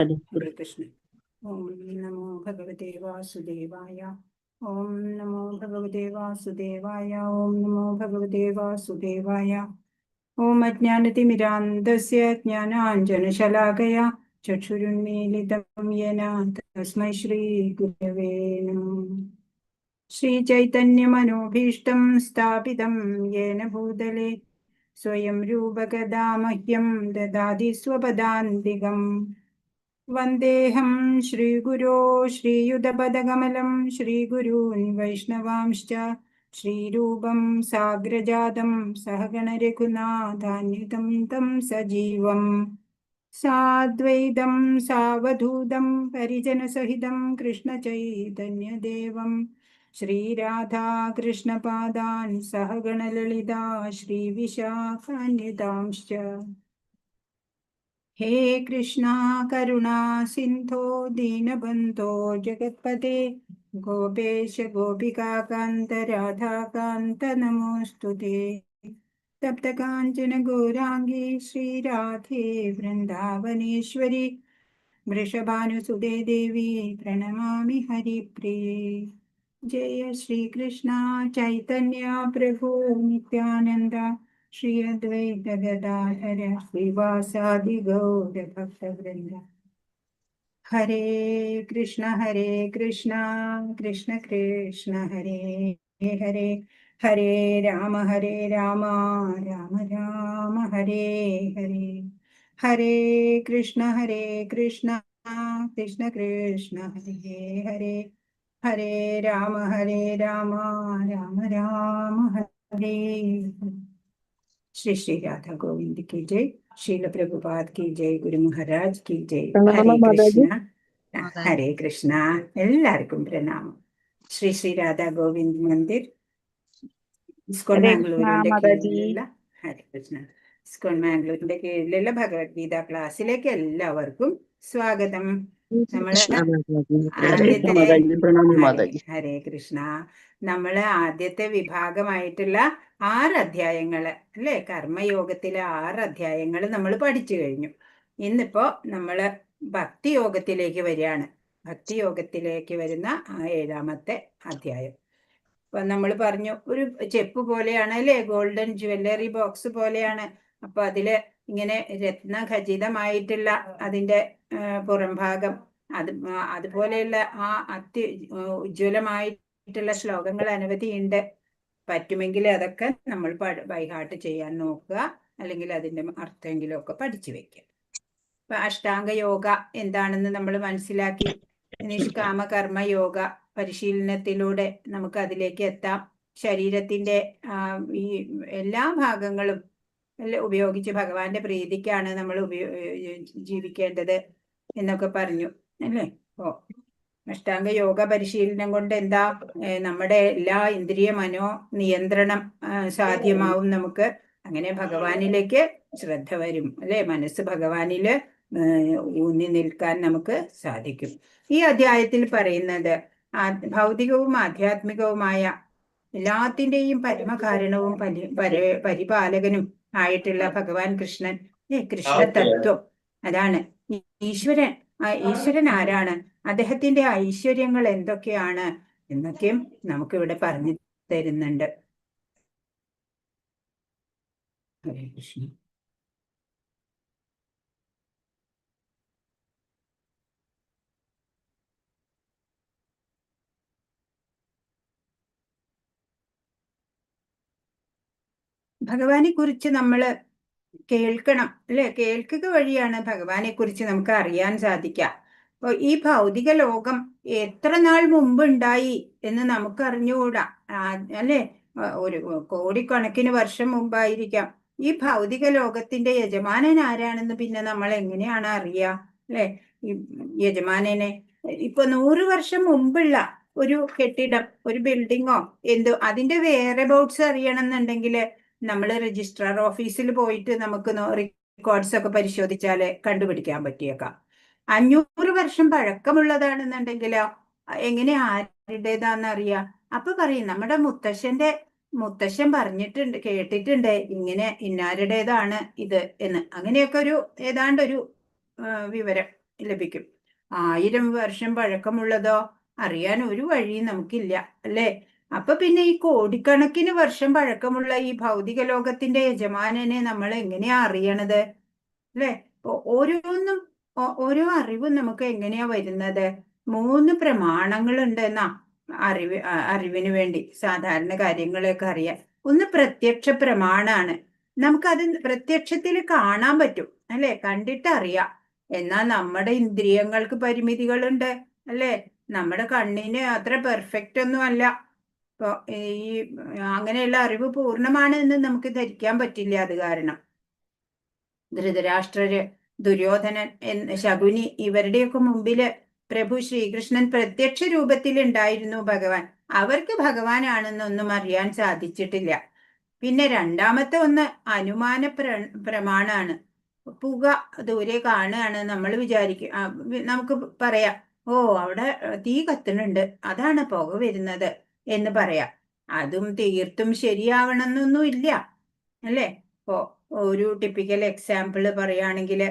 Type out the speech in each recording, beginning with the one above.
हरे कृष्ण। ओम नमो भगवते वासुदेवाय। ओम नमो भगवते वासुदेवाय। ओम नमो भगवते वासुदेवाय। ओम अज्ञानतिमिरान्धस्य ज्ञानाञ्जनशलाकया चक्षुरुन्मीलितं येन तस्मै श्रीगुरवे नमः। श्रीचैतन्यमनोभीष्टं स्थापितं येन भूतले स्वयं रूपकदा मह्यं ददाति स्वपदान्तिकम्। वन्देऽहं श्रीगुरो श्रीयुतपदकमलं श्रीगुरून् वैष्णवांश्च श्रीरूपं साग्रजातं सहगणरघुनाथान्वितं तं सजीवं साद्वैतं सावधूतं परिजनसहितं कृष्णचैतन्यदेवं श्रीराधा कृष्णपादान् सहगणललिता श्रीविशाखान्वितांश्च। हे कृष्णा करुणा सिन्धो दीनबन्धो जगत्पते गोपेश गोपिकान्त राधाकान्त नमोऽस्तु ते। तप्तकाञ्चन गौराङ्गी श्रीराधे वृन्दावनेश्वरी वृषभानुसुते देवी प्रणमामि हरिप्रिये। जय श्रीकृष्ण चैतन्य प्रभु नित्यानन्द श्री अद्वैत गदाधर श्रीवासादि गौर भक्तवृंद। हरे कृष्ण कृष्ण कृष्ण हरे हरे हरे राम राम राम हरे हरे। हरे कृष्ण कृष्ण कृष्ण हरे हरे हरे राम राम राम हरे। श्री श्री राधा गोविंद की जय। शील प्रभुपाद की जय। गुरु महाराज की जय। हरे कृष्ण हरे कृष्ण। എല്ലാവർക്കും പ്രണാമം. ശ്രീ ശ്രീ രാധാ ഗോവിന്ദ് മന്ദിർ ഇസ്കോൺ മാംഗ്ലൂരിന്റെ കീഴിലുള്ള ഹരേ കൃഷ്ണ ഇസ്കോൺ മാംഗ്ലൂരിന്റെ കീഴിലുള്ള ഭഗവത്ഗീത ക്ലാസ്സിലേക്ക് എല്ലാവർക്കും സ്വാഗതം. നമ്മള് ഹരേ കൃഷ്ണ. നമ്മള് ആദ്യത്തെ വിഭാഗമായിട്ടുള്ള 6 അധ്യായങ്ങള് അല്ലെ, കർമ്മയോഗത്തിലെ 6 അധ്യായങ്ങൾ നമ്മൾ പഠിച്ചു കഴിഞ്ഞു. ഇന്നിപ്പോ നമ്മള് ഭക്തിയോഗത്തിലേക്ക് വരികയാണ്. ഭക്തിയോഗത്തിലേക്ക് വരുന്ന 7ാമത്തെ അധ്യായം. അപ്പൊ നമ്മൾ പറഞ്ഞു ഒരു ചെപ്പ് പോലെയാണ് അല്ലെ, ഗോൾഡൻ ജ്വല്ലറി ബോക്സ് പോലെയാണ്. അപ്പൊ അതില് ഇങ്ങനെ രത്നഖചിതമായിട്ടുള്ള അതിന്റെ പുറം ഭാഗം, അതുപോലെയുള്ള ആ ഉജ്ജ്വലമായിട്ടുള്ള ശ്ലോകങ്ങൾ അനവധിയുണ്ട്. പറ്റുമെങ്കിൽ അതൊക്കെ നമ്മൾ ബൈഹാർട്ട് ചെയ്യാൻ നോക്കുക, അല്ലെങ്കിൽ അതിന്റെ അർത്ഥമെങ്കിലും ഒക്കെ പഠിച്ചു വെക്കുക. ഇപ്പൊ അഷ്ടാംഗ യോഗ എന്താണെന്ന് നമ്മൾ മനസ്സിലാക്കി. നിഷ്കാമ കർമ്മ യോഗ പരിശീലനത്തിലൂടെ നമുക്ക് അതിലേക്ക് എത്താം. ശരീരത്തിന്റെ ഈ എല്ലാ ഭാഗങ്ങളും ഉപയോഗിച്ച് ഭഗവാന്റെ പ്രീതിക്കാണ് നമ്മൾ ജീവിക്കേണ്ടത് എന്നൊക്കെ പറഞ്ഞു അല്ലേ. ഓ, അഷ്ടാംഗ യോഗ പരിശീലനം കൊണ്ട് എന്താ, നമ്മുടെ എല്ലാ ഇന്ദ്രിയ മനോ നിയന്ത്രണം സാധ്യമാവും നമുക്ക്. അങ്ങനെ ഭഗവാനിലേക്ക് ശ്രദ്ധ വരും അല്ലെ, മനസ്സ് ഭഗവാനില് ഊന്നി നിൽക്കാൻ നമുക്ക് സാധിക്കും. ഈ അധ്യായത്തിൽ പറയുന്നത് ഭൗതികവും ആധ്യാത്മികവുമായ എല്ലാത്തിൻ്റെയും പരമകാരണവും പരിപാലകനും ആയിട്ടുള്ള ഭഗവാൻ കൃഷ്ണൻ, കൃഷ്ണ തത്വം അതാണ്. ഈശ്വരൻ ആരാണ്, അദ്ദേഹത്തിന്റെ ഐശ്വര്യങ്ങൾ എന്തൊക്കെയാണ് എന്നൊക്കെയും നമുക്കിവിടെ പറഞ്ഞു തരുന്നുണ്ട്. ഹരേ കൃഷ്ണ. ഭഗവാനെ കുറിച്ച് നമ്മൾ കേൾക്കണം അല്ലെ, കേൾക്കുക വഴിയാണ് ഭഗവാനെ കുറിച്ച് നമുക്ക് അറിയാൻ സാധിക്കുക. അപ്പോൾ ഈ ഭൗതിക ലോകം എത്ര നാൾ മുമ്പ് ഉണ്ടായി എന്ന് നമുക്ക് അറിഞ്ഞുകൂടാ അല്ലെ, ഒരു കോടിക്കണക്കിന് വർഷം മുമ്പായിരിക്കാം. ഈ ഭൗതിക ലോകത്തിന്റെ യജമാനൻ ആരാണെന്ന് പിന്നെ നമ്മൾ എങ്ങനെയാണ് അറിയുക അല്ലെ. ഈ യജമാനനെ ഇപ്പൊ 100 വർഷം മുമ്പുള്ള ഒരു കെട്ടിടം, ഒരു ബിൽഡിങ്ങോ എന്തോ അതിന്റെ വേറെ ബൗട്ട്സ് അറിയണമെന്നുണ്ടെങ്കിൽ നമ്മൾ രജിസ്ട്രാർ ഓഫീസിൽ പോയിട്ട് നമുക്ക് റെക്കോർഡ്സ് ഒക്കെ പരിശോധിച്ചാല് കണ്ടുപിടിക്കാൻ പറ്റിയേക്കാം. 500 വർഷം പഴക്കമുള്ളതാണെന്നുണ്ടെങ്കിലോ എങ്ങനെ ആരുടേതാന്നറിയാം. അപ്പൊ പറയും നമ്മുടെ മുത്തശ്ശൻ പറഞ്ഞിട്ടുണ്ട്, കേട്ടിട്ടുണ്ട് ഇങ്ങനെ ഇന്നാരുടേതാണ് ഇത് എന്ന്. അങ്ങനെയൊക്കെ ഒരു ഏതാണ്ടൊരു വിവരം ലഭിക്കും. 1000 വർഷം പഴക്കമുള്ളതോ അറിയാൻ ഒരു വഴിയും നമുക്കില്ല, അല്ലേ? അപ്പൊ പിന്നെ ഈ കോടിക്കണക്കിന് വർഷം പഴക്കമുള്ള ഈ ഭൗതിക ലോകത്തിന്റെ യജമാനനെ നമ്മൾ എങ്ങനെയാ അറിയണത്, അല്ലേ? ഓരോന്നും ഓരോ അറിവും നമുക്ക് എങ്ങനെയാ വരുന്നത്? 3 പ്രമാണങ്ങളുണ്ട് എന്നാ അറിവിന് വേണ്ടി സാധാരണ കാര്യങ്ങളൊക്കെ അറിയാൻ. ഒന്ന് പ്രത്യക്ഷ പ്രമാണാണ്. നമുക്കത് പ്രത്യക്ഷത്തിൽ കാണാൻ പറ്റും, അല്ലെ? കണ്ടിട്ട് അറിയാം. എന്നാൽ നമ്മുടെ ഇന്ദ്രിയങ്ങൾക്ക് പരിമിതികളുണ്ട്, അല്ലെ? നമ്മുടെ കണ്ണിന് അത്ര പെർഫെക്റ്റ് ഒന്നും അല്ല. ഇപ്പൊ ഈ അങ്ങനെയുള്ള അറിവ് പൂർണ്ണമാണ് എന്ന് നമുക്ക് ധരിക്കാൻ പറ്റില്ല. അത് കാരണം ധൃതരാഷ്ട്രര്, ദുര്യോധനൻ, ശകുനി ഇവരുടെയൊക്കെ മുമ്പില് പ്രഭു ശ്രീകൃഷ്ണൻ പ്രത്യക്ഷ രൂപത്തിൽ ഉണ്ടായിരുന്നു ഭഗവാൻ. അവർക്ക് ഭഗവാനാണെന്നൊന്നും അറിയാൻ സാധിച്ചിട്ടില്ല. പിന്നെ രണ്ടാമത്തെ ഒന്ന് അനുമാന പ്രമാണാണ്. പുക ദൂരെ കാണുകയാണ്, നമ്മൾ വിചാരിക്കും, നമുക്ക് പറയാം, ഓ അവിടെ തീ കത്തുന്നുണ്ട്, അതാണ് പുക വരുന്നത് എന്ന് പറയാം. അതും തീർത്തും ശരിയാവണമെന്നൊന്നും ഇല്ല, അല്ലേ? ഇപ്പോ ഒരു ടിപ്പിക്കൽ എക്സാമ്പിൾ പറയുകയാണെങ്കിൽ,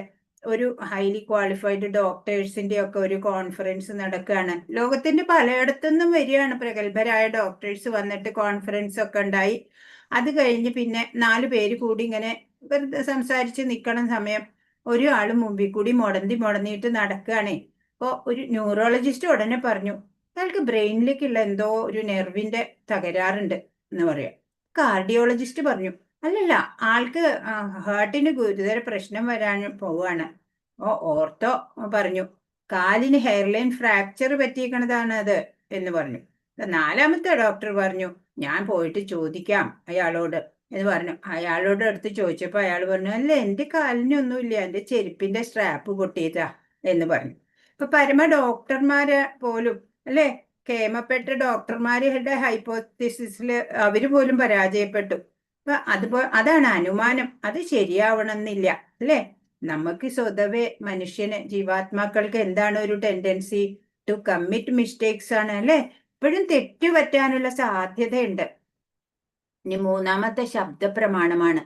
ഒരു ഹൈലി ക്വാളിഫൈഡ് ഡോക്ടേഴ്സിന്റെ ഒക്കെ ഒരു കോൺഫറൻസ് നടക്കുകയാണ്. ലോകത്തിന്റെ പലയിടത്തുനിന്നും വരികയാണ് പ്രഗത്ഭരായ ഡോക്ടേഴ്സ് വന്നിട്ട് കോൺഫറൻസ് ഒക്കെ ഉണ്ടായി. അത് കഴിഞ്ഞ് പിന്നെ 4 പേര് കൂടി ഇങ്ങനെ വെറുതെ സംസാരിച്ച് നിൽക്കണ സമയം ഒരാൾ മുമ്പിൽ കൂടി മുടന്നിട്ട് നടക്കുകയാണേ. അപ്പോൾ ഒരു ന്യൂറോളജിസ്റ്റ് ഉടനെ പറഞ്ഞു, അയാൾക്ക് ബ്രെയിനിലേക്കുള്ള എന്തോ ഒരു നെർവിന്റെ തകരാറുണ്ട് എന്ന് പറയാം. കാർഡിയോളജിസ്റ്റ് പറഞ്ഞു, അല്ലല്ല, ആൾക്ക് ഹാർട്ടിന് ഗുരുതര പ്രശ്നം വരാൻ പോവാണ്. ഓർത്തോ പറഞ്ഞു, കാലിന് ഹെയർലൈൻ ഫ്രാക്ചർ പറ്റിയിരിക്കണതാണ് അത് എന്ന് പറഞ്ഞു. 4ാമത്തെ ഡോക്ടർ പറഞ്ഞു, ഞാൻ പോയിട്ട് ചോദിക്കാം അയാളോട് എന്ന് പറഞ്ഞു. അയാളോട് അടുത്ത് ചോദിച്ചപ്പോ അയാൾ പറഞ്ഞു, അല്ല, എന്റെ കാലിനൊന്നുമില്ല, എന്റെ ചെരുപ്പിന്റെ സ്ട്രാപ്പ് പൊട്ടിയതാ എന്ന് പറഞ്ഞു. ഇപ്പൊ പരമ ഡോക്ടർമാര് പോലും, അല്ലെ, കേമപ്പെട്ട ഡോക്ടർമാരുടെ ഹൈപ്പോത്തിസിസില് അവര് പോലും പരാജയപ്പെട്ടു. അതാണ് അനുമാനം. അത് ശരിയാവണമെന്നില്ല, അല്ലെ? നമുക്ക് സ്വതവേ മനുഷ്യന്, ജീവാത്മാക്കൾക്ക് എന്താണ് ഒരു ടെൻഡൻസി? ടു കമ്മിറ്റ് മിസ്റ്റേക്സ് ആണ്, അല്ലെ? എപ്പോഴും തെറ്റുപറ്റാനുള്ള സാധ്യതയുണ്ട്. ഇനി 3ാമത്തെ ശബ്ദപ്രമാണമാണ്.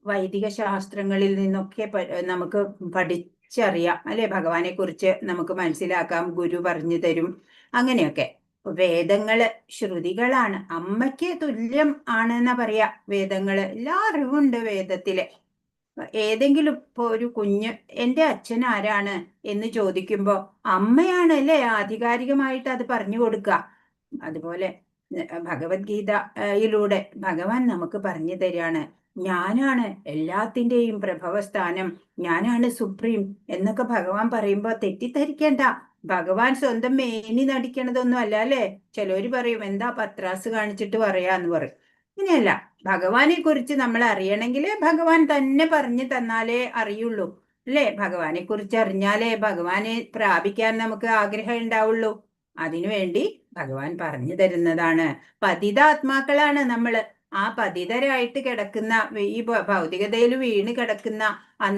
വൈദിക ശാസ്ത്രങ്ങളിൽ നിന്നൊക്കെ നമുക്ക് പഠിച്ചറിയാം, അല്ലെ? ഭഗവാനെ കുറിച്ച് നമുക്ക് മനസ്സിലാക്കാം, ഗുരു പറഞ്ഞു തരും, അങ്ങനെയൊക്കെ. വേദങ്ങള് ശ്രുതികളാണ്, അമ്മയ്ക്ക് തുല്യം ആണെന്നാ പറയാ വേദങ്ങള്. എല്ലാ അറിവുണ്ട് വേദത്തില്. ഏതെങ്കിലും ഇപ്പൊ ഒരു കുഞ്ഞ് എന്റെ അച്ഛൻ ആരാണ് എന്ന് ചോദിക്കുമ്പോ അമ്മയാണ്, അല്ലേ, ആധികാരികമായിട്ട് അത് പറഞ്ഞു കൊടുക്കുക. അതുപോലെ ഭഗവത്ഗീതയിലൂടെ ഭഗവാൻ നമുക്ക് പറഞ്ഞു തരികയാണ്, ഞാനാണ് എല്ലാത്തിൻ്റെയും പ്രഭവസ്ഥാനം, ഞാനാണ് സുപ്രീം എന്നൊക്കെ ഭഗവാൻ പറയുമ്പോ തെറ്റിദ്ധരിക്കേണ്ട. ഭഗവാൻ സ്വന്തം മേനി നടിക്കണതൊന്നും അല്ല, അല്ലെ? ചിലവര് പറയും, എന്താ പത്രാസ് കാണിച്ചിട്ട് പറയാന്ന് പറയും. ഇങ്ങനെയല്ല. ഭഗവാനെ കുറിച്ച് നമ്മൾ അറിയണമെങ്കിൽ ഭഗവാൻ തന്നെ പറഞ്ഞു തന്നാലേ അറിയുള്ളൂ, അല്ലേ? ഭഗവാനെ കുറിച്ച് അറിഞ്ഞാലേ ഭഗവാനെ പ്രാപിക്കാൻ നമുക്ക് ആഗ്രഹം ഉണ്ടാവുള്ളൂ. അതിനുവേണ്ടി ഭഗവാൻ പറഞ്ഞു തരുന്നതാണ്. പതിതാത്മാക്കളാണ് നമ്മള്. ആ പതിതരായിട്ട് കിടക്കുന്ന, ഈ ഭൗതികതയിൽ വീണ് കിടക്കുന്ന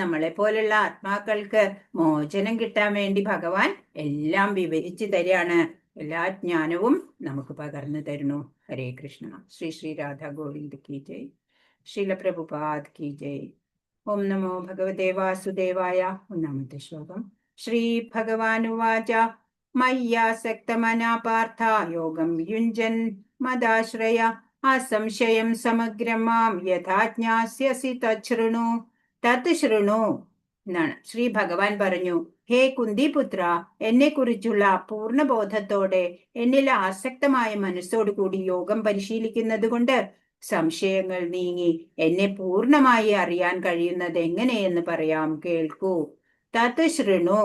നമ്മളെ പോലുള്ള ആത്മാക്കൾക്ക് മോചനം കിട്ടാൻ വേണ്ടി ഭഗവാൻ എല്ലാം വിവരിച്ചു തരികയാണ്. എല്ലാ ജ്ഞാനവും നമുക്ക് പകർന്നു തരുന്നു. ഹരേ കൃഷ്ണ. ശ്രീ ശ്രീ രാധാ ഗോവിന്ദ് കി ജയ്. ശ്രീല പ്രഭുപാദ് കി ജയ്. ഓം നമോ ഭഗവതേ വാസുദേവായ. 1-ാമത്തെ ശ്ലോകം. ശ്രീ ഭഗവാനുവാച മയ്യാസക്തമനാ പാർത്ഥ യോഗം യുഞ്ജൻ മദാശ്രയ അസംശയം സമഗ്രം മാം യഥാ ജ്ഞാസ്യസി തച്ഛൃണു. തത് ശൃണു എന്നാണ് ശ്രീ ഭഗവാൻ പറഞ്ഞു, ഹേ കുന്തിപുത്ര, എന്നെ കുറിച്ചുള്ള പൂർണ്ണബോധത്തോടെ എന്നിൽ ആസക്തമായ മനസ്സോടുകൂടി യോഗം പരിശീലിക്കുന്നത് കൊണ്ട് സംശയങ്ങൾ നീങ്ങി എന്നെ പൂർണ്ണമായി അറിയാൻ കഴിയുന്നത് എങ്ങനെയെന്ന് പറയാം, കേൾക്കൂ. തത് ശൃണു,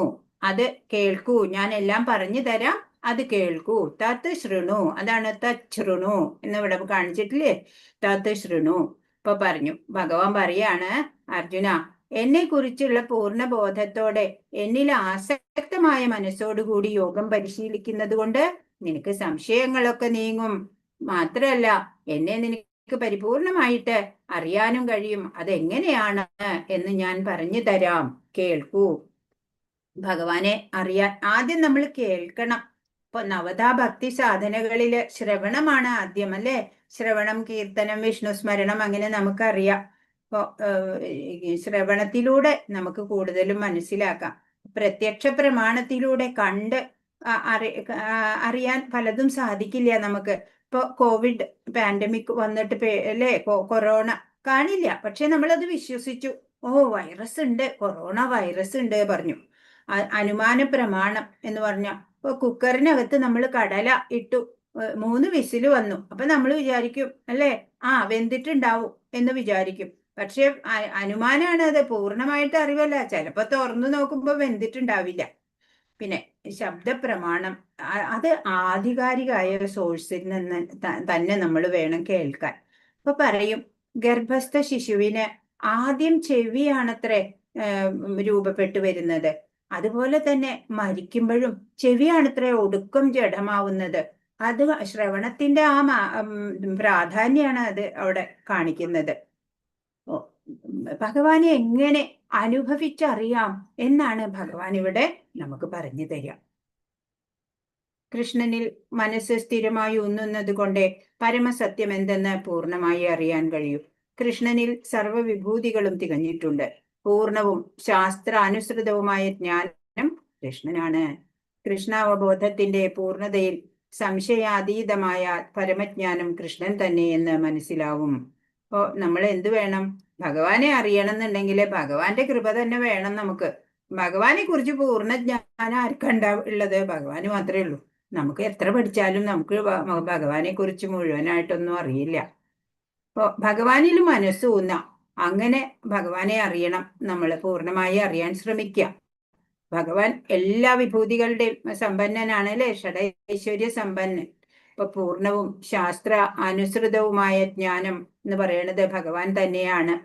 അത് കേൾക്കൂ. ഞാൻ എല്ലാം പറഞ്ഞു തരാം, അത് കേൾക്കൂ. തത് ശൃണു, അതാണ് തച്ഛൃണു എന്നിവിടെ കാണിച്ചിട്ടില്ലേ? തത് ശൃണു. ഇപ്പൊ പറഞ്ഞു, ഭഗവാൻ പറയാണ്, അർജുന, എന്നെ കുറിച്ചുള്ള പൂർണ്ണബോധത്തോടെ എന്നിൽ ആസക്തമായ മനസ്സോടുകൂടി യോഗം പരിശീലിക്കുന്നത് കൊണ്ട് നിനക്ക് സംശയങ്ങളൊക്കെ നീങ്ങും. മാത്രല്ല, എന്നെ നിനക്ക് പരിപൂർണമായിട്ട് അറിയാനും കഴിയും. അതെങ്ങനെയാണ് എന്ന് ഞാൻ പറഞ്ഞു തരാം, കേൾക്കൂ. ഭഗവാനെ അറിയാൻ ആദ്യം നമ്മൾ കേൾക്കണം. ഇപ്പൊ നവതാ ഭക്തി സാധനകളില് ശ്രവണമാണ് ആദ്യം, അല്ലെ? ശ്രവണം, കീർത്തനം, വിഷ്ണു സ്മരണം, അങ്ങനെ നമുക്കറിയാം. ഇപ്പൊ ശ്രവണത്തിലൂടെ നമുക്ക് കൂടുതലും മനസ്സിലാക്കാം. പ്രത്യക്ഷ പ്രമാണത്തിലൂടെ കണ്ട് അറിയാൻ പലതും സാധിക്കില്ല നമുക്ക്. ഇപ്പൊ കോവിഡ് പാൻഡമിക് വന്നിട്ട് അല്ലേ, കൊറോണ കാണില്ല, പക്ഷെ നമ്മളത് വിശ്വസിച്ചു. ഓ, വൈറസ് ഉണ്ട്, കൊറോണ വൈറസ് ഉണ്ട് പറഞ്ഞു. അനുമാന പ്രമാണം എന്ന് പറഞ്ഞ ഇപ്പൊ കുക്കറിനകത്ത് നമ്മൾ കടല ഇട്ടു, 3 വിസിൽ വന്നു. അപ്പൊ നമ്മൾ വിചാരിക്കും അല്ലേ, വെന്തിട്ടുണ്ടാവും എന്ന് വിചാരിക്കും. പക്ഷെ അനുമാനാണ് അത്, പൂർണ്ണമായിട്ട് അറിവല്ല. ചിലപ്പോ തുറന്നു നോക്കുമ്പോ വെന്തിട്ടുണ്ടാവില്ല. പിന്നെ ശബ്ദപ്രമാണം, അത് ആധികാരികമായ സോഴ്സിൽ നിന്ന് തന്നെ നമ്മൾ വേണം കേൾക്കാൻ. ഇപ്പൊ പറയും, ഗർഭസ്ഥ ശിശുവിന് ആദ്യം ചെവിയാണത്രേ രൂപപ്പെട്ടു വരുന്നത്. അതുപോലെ തന്നെ മരിക്കുമ്പോഴും ചെവിയാണത്രേ ഒടുക്കം ജഡമാവുന്നത്. അത് ശ്രവണത്തിന്റെ പ്രാധാന്യമാണ് അത് അവിടെ കാണിക്കുന്നത്. ഭഗവാനെ എങ്ങനെ അനുഭവിച്ചറിയാം എന്നാണ് ഭഗവാൻ ഇവിടെ നമുക്ക് പറഞ്ഞു തരിക. കൃഷ്ണനിൽ മനസ്സ് സ്ഥിരമായി ഊന്നുന്നത് കൊണ്ട് പരമസത്യം എന്തെന്ന് പൂർണ്ണമായി അറിയാൻ കഴിയും. കൃഷ്ണനിൽ സർവവിഭൂതികളും തികഞ്ഞിട്ടുണ്ട്. പൂർണ്ണവും ശാസ്ത്രാനുസൃതവുമായ ജ്ഞാനം കൃഷ്ണനാണ്. കൃഷ്ണാവബോധത്തിന്റെ പൂർണ്ണതയിൽ സംശയാതീതമായ പരമജ്ഞാനം കൃഷ്ണൻ തന്നെ എന്ന് മനസ്സിലാവും. അപ്പോ നമ്മൾ എന്ത് വേണം? ഭഗവാനെ അറിയണം എന്നുണ്ടെങ്കിൽ ഭഗവാന്റെ കൃപ തന്നെ വേണം നമുക്ക്. ഭഗവാനെ കുറിച്ച് പൂർണ്ണ ജ്ഞാനം ആർക്കുള്ളത്? ഭഗവാന് മാത്രമേ ഉള്ളൂ. നമുക്ക് എത്ര പഠിച്ചാലും നമുക്ക് ഭഗവാനെ കുറിച്ച് മുഴുവനായിട്ടൊന്നും അറിയില്ല. അപ്പോ ഭഗവാനിൽ മനസ്സൂന്നാം. അങ്ങനെ ഭഗവാനെ അറിയണം, നമ്മൾ പൂർണ്ണമായി അറിയാൻ ശ്രമിക്കുക. ഭഗവാൻ എല്ലാ വിഭൂതികളുടെയും സമ്പന്നനാണ് അല്ലെ, ഷഡൈശ്വര്യ സമ്പന്നൻ. ഇപ്പൊ പൂർണ്ണവും ശാസ്ത്ര അനുസൃതവുമായ ജ്ഞാനം എന്ന് പറയുന്നത് ഭഗവാൻ തന്നെയാണ്.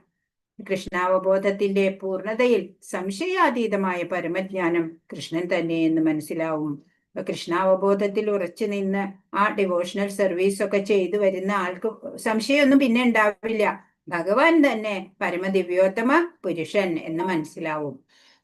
കൃഷ്ണാവബോധത്തിന്റെ പൂർണ്ണതയിൽ സംശയാതീതമായ പരമജ്ഞാനം കൃഷ്ണൻ തന്നെ എന്ന് മനസ്സിലാവും. കൃഷ്ണാവബോധത്തിൽ ഉറച്ചു നിന്ന് ആ ഡിവോഷണൽ സർവീസ് ഒക്കെ ചെയ്തു വരുന്ന ആൾക്ക് സംശയമൊന്നും പിന്നെ ഉണ്ടാവില്ല. ഭഗവാൻ തന്നെ പരമദിവ്യോത്തമ പുരുഷൻ എന്ന് മനസ്സിലാവും.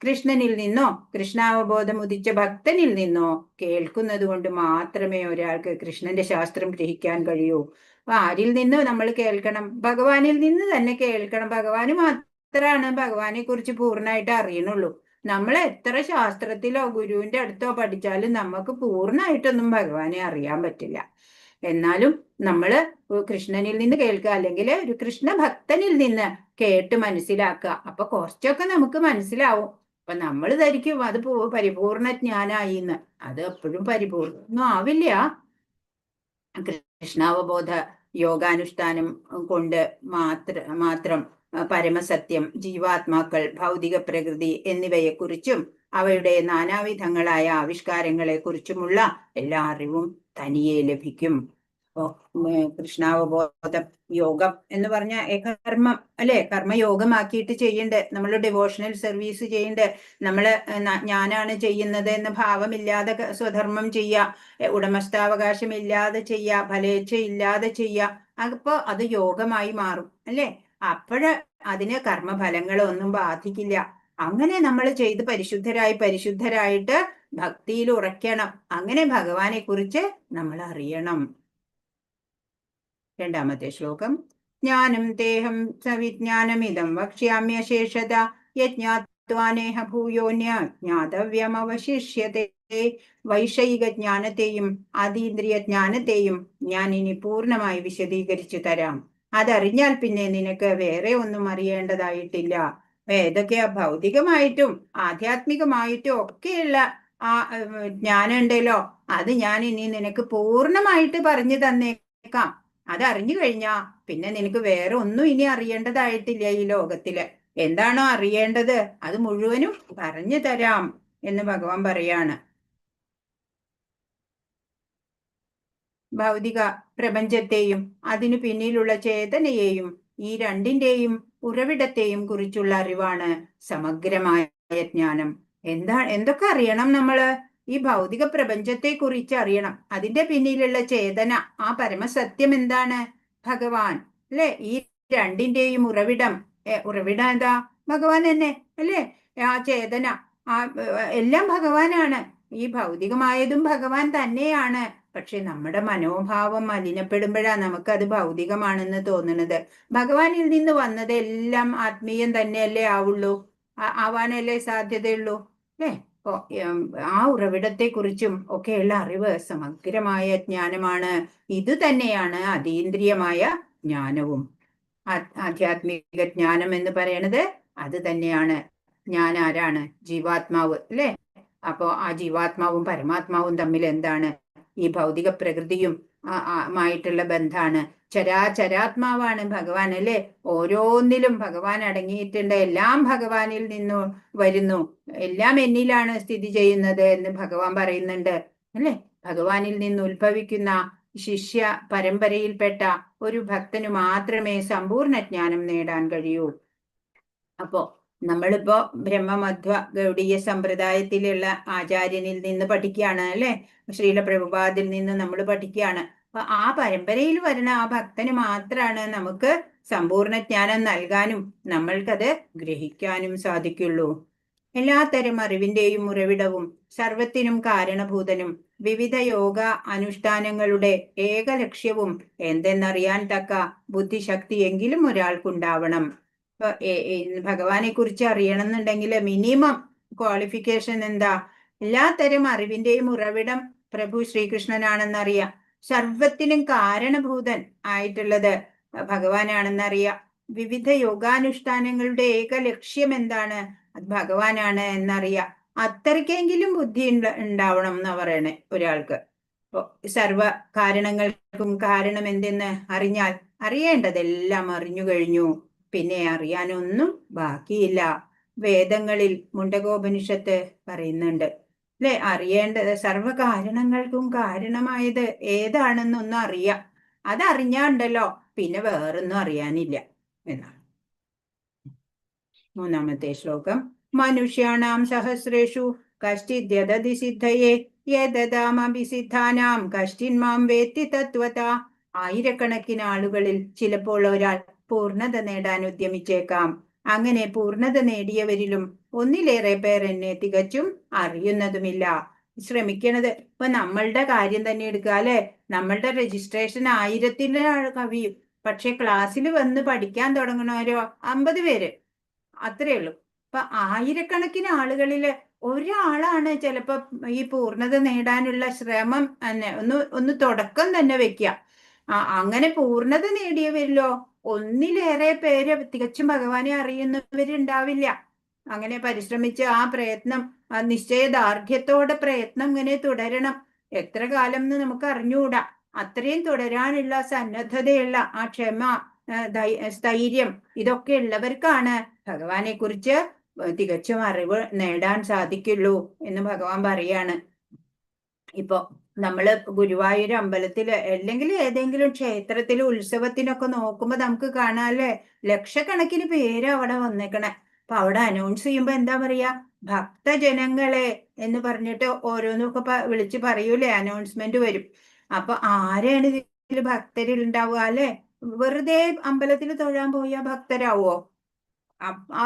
കൃഷ്ണനിൽ നിന്നോ കൃഷ്ണാവബോധം ഉദിച്ച ഭക്തനിൽ നിന്നോ കേൾക്കുന്നത് കൊണ്ട് മാത്രമേ ഒരാൾക്ക് കൃഷ്ണന്റെ ശാസ്ത്രം ഗ്രഹിക്കാൻ കഴിയൂ. അപ്പൊ ആരിൽ നിന്ന് നമ്മൾ കേൾക്കണം? ഭഗവാനിൽ നിന്ന് തന്നെ കേൾക്കണം. ഭഗവാന് മാത്രമാണ് ഭഗവാനെ കുറിച്ച് പൂർണ്ണമായിട്ട് അറിയണുള്ളൂ. നമ്മൾ എത്ര ശാസ്ത്രത്തിലോ ഗുരുവിന്റെ അടുത്തോ പഠിച്ചാലും നമുക്ക് പൂർണ്ണമായിട്ടൊന്നും ഭഗവാനെ അറിയാൻ പറ്റില്ല. എന്നാലും നമ്മള് കൃഷ്ണനിൽ നിന്ന് കേൾക്കുക, അല്ലെങ്കിൽ ഒരു കൃഷ്ണ ഭക്തനിൽ നിന്ന് കേട്ട് മനസ്സിലാക്കുക. അപ്പൊ കുറച്ചൊക്കെ നമുക്ക് മനസ്സിലാവും. അപ്പൊ നമ്മൾ ധരിക്കും അത് പരിപൂർണ ജ്ഞാനായി എന്ന്. അത് എപ്പോഴും പരിപൂർണ്ണൊന്നും ആവില്ല. കൃഷ്ണാവബോധ യോഗാനുഷ്ഠാനം കൊണ്ട് മാത്രം പരമസത്യം, ജീവാത്മാക്കൾ, ഭൗതിക പ്രകൃതി എന്നിവയെക്കുറിച്ചും അവയുടെ നാനാവിധങ്ങളായ ആവിഷ്കാരങ്ങളെ കുറിച്ചുമുള്ള എല്ലാ അറിവും തനിയെ ലഭിക്കും. കൃഷ്ണാവബോധം യോഗം എന്ന് പറഞ്ഞ കർമ്മം അല്ലെ, കർമ്മയോഗമാക്കിയിട്ട് ചെയ്യണ്ട്. നമ്മൾ ഡിവോഷണൽ സർവീസ് ചെയ്യണ്ട്. നമ്മള് ഞാനാണ് ചെയ്യുന്നത് എന്ന ഭാവമില്ലാതെ സ്വധർമ്മം ചെയ്യുക, ഉടമസ്ഥാവകാശം ഇല്ലാതെ ചെയ്യുക, ഫലേച്ഛ ഇല്ലാതെ ചെയ്യുക. അപ്പൊ അത് യോഗമായി മാറും അല്ലെ. അപ്പോഴ് അതിന് കർമ്മഫലങ്ങളൊന്നും ബാധിക്കില്ല. അങ്ങനെ നമ്മൾ ചെയ്ത് പരിശുദ്ധരായിട്ട് ഭക്തിയിൽ ഉറയ്ക്കണം. അങ്ങനെ ഭഗവാനെ കുറിച്ച് നമ്മൾ അറിയണം. രണ്ടാമത്തെ ശ്ലോകം. ജ്ഞാനം തേഹം സവിജ്ഞാനമിതം വക്ഷ്യാമ്യശേഷത യജ്ഞാത്വാനേഹ ഭൂയോന്യ ജ്ഞാതവ്യമവശിഷ്യത്തെ. വൈഷയിക ജ്ഞാനത്തെയും അതീന്ദ്രിയ ജ്ഞാനത്തെയും ഞാൻ ഇനി പൂർണ്ണമായി വിശദീകരിച്ചു തരാം. അതറിഞ്ഞാൽ പിന്നെ നിനക്ക് വേറെ ഒന്നും അറിയേണ്ടതായിട്ടില്ല. ഏതൊക്കെയാ? ഭൗതികമായിട്ടും ആധ്യാത്മികമായിട്ടും ഒക്കെയുള്ള ആ ജ്ഞാനം ഉണ്ടല്ലോ, അത് ഞാൻ ഇനി നിനക്ക് പൂർണ്ണമായിട്ട് പറഞ്ഞു തന്നേക്കാം. അതറിഞ്ഞു കഴിഞ്ഞാ പിന്നെ നിനക്ക് വേറെ ഒന്നും ഇനി അറിയേണ്ടതായിട്ടില്ല ഈ ലോകത്തില്. എന്താണോ അറിയേണ്ടത് അത് മുഴുവനും പറഞ്ഞു തരാം എന്ന് ഭഗവാൻ പറയാണ്. ഭൗതിക പ്രപഞ്ചത്തെയും അതിനു പിന്നിലുള്ള ചേതനയെയും ഈ രണ്ടിന്റെയും ഉറവിടത്തെയും കുറിച്ചുള്ള അറിവാണ് സമഗ്രമായ ജ്ഞാനം. എന്തൊക്കെ അറിയണം നമ്മള്? ഈ ഭൗതിക പ്രപഞ്ചത്തെ കുറിച്ച് അറിയണം. അതിന്റെ പിന്നിലുള്ള ചേതന, ആ പരമസത്യം എന്താണ്? ഭഗവാൻ അല്ലെ. ഈ രണ്ടിന്റെയും ഉറവിടം എന്താ? ഭഗവാൻ തന്നെ അല്ലെ. ആ ചേതന, എല്ലാം ഭഗവാനാണ്. ഈ ഭൗതികമായതും ഭഗവാൻ തന്നെയാണ്. പക്ഷെ നമ്മുടെ മനോഭാവം മലിനപ്പെടുമ്പോഴാണ് നമുക്കത് ഭൗതികമാണെന്ന് തോന്നുന്നത്. ഭഗവാനിൽ നിന്ന് വന്നത് എല്ലാം ആത്മീയം തന്നെയല്ലേ ആവുള്ളൂ, ആവാനല്ലേ സാധ്യതയുള്ളൂ. ആ ഉറവിടത്തെക്കുറിച്ചും ഒക്കെയുള്ള അറിവ് സമഗ്രമായ ജ്ഞാനമാണ്. ഇത് തന്നെയാണ് അതീന്ദ്രിയമായ ജ്ഞാനവും. ആധ്യാത്മിക ജ്ഞാനം എന്ന് പറയുന്നത് അത് തന്നെയാണ്. ഞാൻ ആരാണ്? ജീവാത്മാവ് അല്ലെ? അപ്പോ ആ ജീവാത്മാവും പരമാത്മാവും തമ്മിൽ എന്താണ്? ഈ ഭൗതിക പ്രകൃതിയും മായിട്ടുള്ള ബന്ധാണ്. ചരാചരാത്മാവാണ് ഭഗവാൻ അല്ലെ? ഓരോന്നിലും ഭഗവാൻ അടങ്ങിയിട്ടുണ്ട്. എല്ലാം ഭഗവാനിൽ നിന്നു വരുന്നു, എല്ലാം എന്നിലാണ് സ്ഥിതി ചെയ്യുന്നത് എന്ന് ഭഗവാൻ പറയുന്നുണ്ട് അല്ലെ? ഭഗവാനിൽ നിന്ന് ഉത്ഭവിക്കുന്ന ശിഷ്യ പരമ്പരയിൽപ്പെട്ട ഒരു ഭക്തന് മാത്രമേ സമ്പൂർണ്ണ ജ്ഞാനം നേടാൻ കഴിയൂ. അപ്പോ നമ്മളിപ്പോ ബ്രഹ്മമധ്വ ഗൗഡീയ സമ്പ്രദായത്തിലുള്ള ആചാര്യനിൽ നിന്ന് പഠിക്കുകയാണ് അല്ലെ? ശ്രീല പ്രഭുപാദിൽ നിന്ന് നമ്മൾ പഠിക്കുകയാണ്. അപ്പൊ ആ പരമ്പരയിൽ വരുന്ന ആ ഭക്തന് മാത്രമാണ് നമുക്ക് സമ്പൂർണ്ണ ജ്ഞാനം നൽകാനും നമ്മൾക്കത് ഗ്രഹിക്കാനും സാധിക്കുള്ളൂ. എല്ലാത്തരം അറിവിന്റെയും ഉറവിടവും സർവത്തിനും കാരണഭൂതനും വിവിധ യോഗ അനുഷ്ഠാനങ്ങളുടെ ഏക ലക്ഷ്യവും എന്തെന്നറിയാൻ തക്ക ബുദ്ധിശക്തി എങ്കിലും ഒരാൾക്കുണ്ടാവണം. ഭഗവാനെ കുറിച്ച് അറിയണം എന്നുണ്ടെങ്കിൽ മിനിമം ക്വാളിഫിക്കേഷൻ എന്താ? എല്ലാത്തരം അറിവിന്റെയും ഉറവിടം പ്രഭു ശ്രീകൃഷ്ണനാണെന്നറിയാം. സർവത്തിനും കാരണഭൂതൻ ആയിട്ടുള്ളത് ഭഗവാനാണെന്നറിയാം. വിവിധ യോഗാനുഷ്ഠാനങ്ങളുടെ ഏക ലക്ഷ്യം എന്താണ്? അത് ഭഗവാനാണ് എന്നറിയാം. അത്രയ്ക്കെങ്കിലും ബുദ്ധി ഉണ്ടാവണം എന്നാ പറയണേ ഒരാൾക്ക്. സർവ കാരണങ്ങൾക്കും കാരണം എന്തെന്ന് അറിഞ്ഞാൽ അറിയേണ്ടതെല്ലാം അറിഞ്ഞു കഴിഞ്ഞു, പിന്നെ അറിയാനൊന്നും ബാക്കിയില്ല. വേദങ്ങളിൽ മുണ്ടകോപനിഷത്ത് പറയുന്നുണ്ട് അല്ലെ? അറിയേണ്ടത് സർവ കാരണങ്ങൾക്കും കാരണമായത് ഏതാണെന്നൊന്നും അറിയാം. അതറിഞ്ഞാണ്ടല്ലോ പിന്നെ വേറൊന്നും അറിയാനില്ല എന്നാണ്. മൂന്നാമത്തെ ശ്ലോകം. മനുഷ്യാണാം സഹസ്രേഷു കശ്ചിദ്യദതി സിദ്ധയേ യദതാമഭിസിദ്ധാനാം കശ്ചിന്മാം വേത്തി തത്വത. ആയിരക്കണക്കിന് ആളുകളിൽ ചിലപ്പോൾ ഒരാൾ പൂർണ്ണത നേടാൻ ഉദ്യമിച്ചേക്കാം. അങ്ങനെ പൂർണ്ണത നേടിയവരിലും ഒന്നിലേറെ പേർ എന്നെ തികച്ചും അറിയുന്നതുമില്ല. ശ്രമിക്കണത് ഇപ്പൊ നമ്മളുടെ കാര്യം തന്നെ എടുക്കുക അല്ലെ? നമ്മളുടെ രജിസ്ട്രേഷൻ 1000 കവിയും, പക്ഷെ ക്ലാസ്സിൽ വന്ന് പഠിക്കാൻ തുടങ്ങണവരോ 50 പേര്, അത്രേ ഉള്ളൂ. അപ്പൊ ആയിരക്കണക്കിന് ആളുകളില് ഒരാളാണ് ചിലപ്പോ ഈ പൂർണ്ണത നേടാനുള്ള ശ്രമം തന്നെ ഒന്ന് തുടക്കം തന്നെ വെക്കുക. അങ്ങനെ പൂർണ്ണത നേടിയവരിലോ ഒന്നിലേറെ പേര് തികച്ചും ഭഗവാനെ അറിയുന്നവരുണ്ടാവില്ല. അങ്ങനെ പരിശ്രമിച്ച് ആ പ്രയത്നം നിശ്ചയദാർഢ്യത്തോടെ പ്രയത്നം ഇങ്ങനെ തുടരണം. എത്ര കാലം എന്ന് നമുക്ക് അറിഞ്ഞുകൂടാ. അത്രയും തുടരാനുള്ള സന്നദ്ധതയുള്ള ആ ക്ഷമ, സ്ഥൈര്യം ഇതൊക്കെ ഉള്ളവർക്കാണ് ഭഗവാനെ കുറിച്ച് തികച്ചും അറിവ് നേടാൻ സാധിക്കുള്ളൂ എന്ന് ഭഗവാൻ പറയാണ്. ഇപ്പൊ നമ്മള് ഗുരുവായൂർ അമ്പലത്തില് അല്ലെങ്കിൽ ഏതെങ്കിലും ക്ഷേത്രത്തില് ഉത്സവത്തിനൊക്കെ നോക്കുമ്പോ നമുക്ക് കാണാല്ലേ, ലക്ഷക്കണക്കിന് പേര് അവിടെ വന്നേക്കണേ. അപ്പൊ അവിടെ അനൗൺസ് ചെയ്യുമ്പോ എന്താ പറയാ? ഭക്തജനങ്ങളെ എന്ന് പറഞ്ഞിട്ട് ഓരോന്നൊക്കെ വിളിച്ച് പറയൂലേ, അനൗൺസ്മെന്റ് വരും. അപ്പൊ ആരെയാണ് ഇതിൽ ഭക്തരുണ്ടാവുക അല്ലെ? വെറുതെ അമ്പലത്തിൽ തൊഴാൻ പോയാ ഭക്തരാവോ?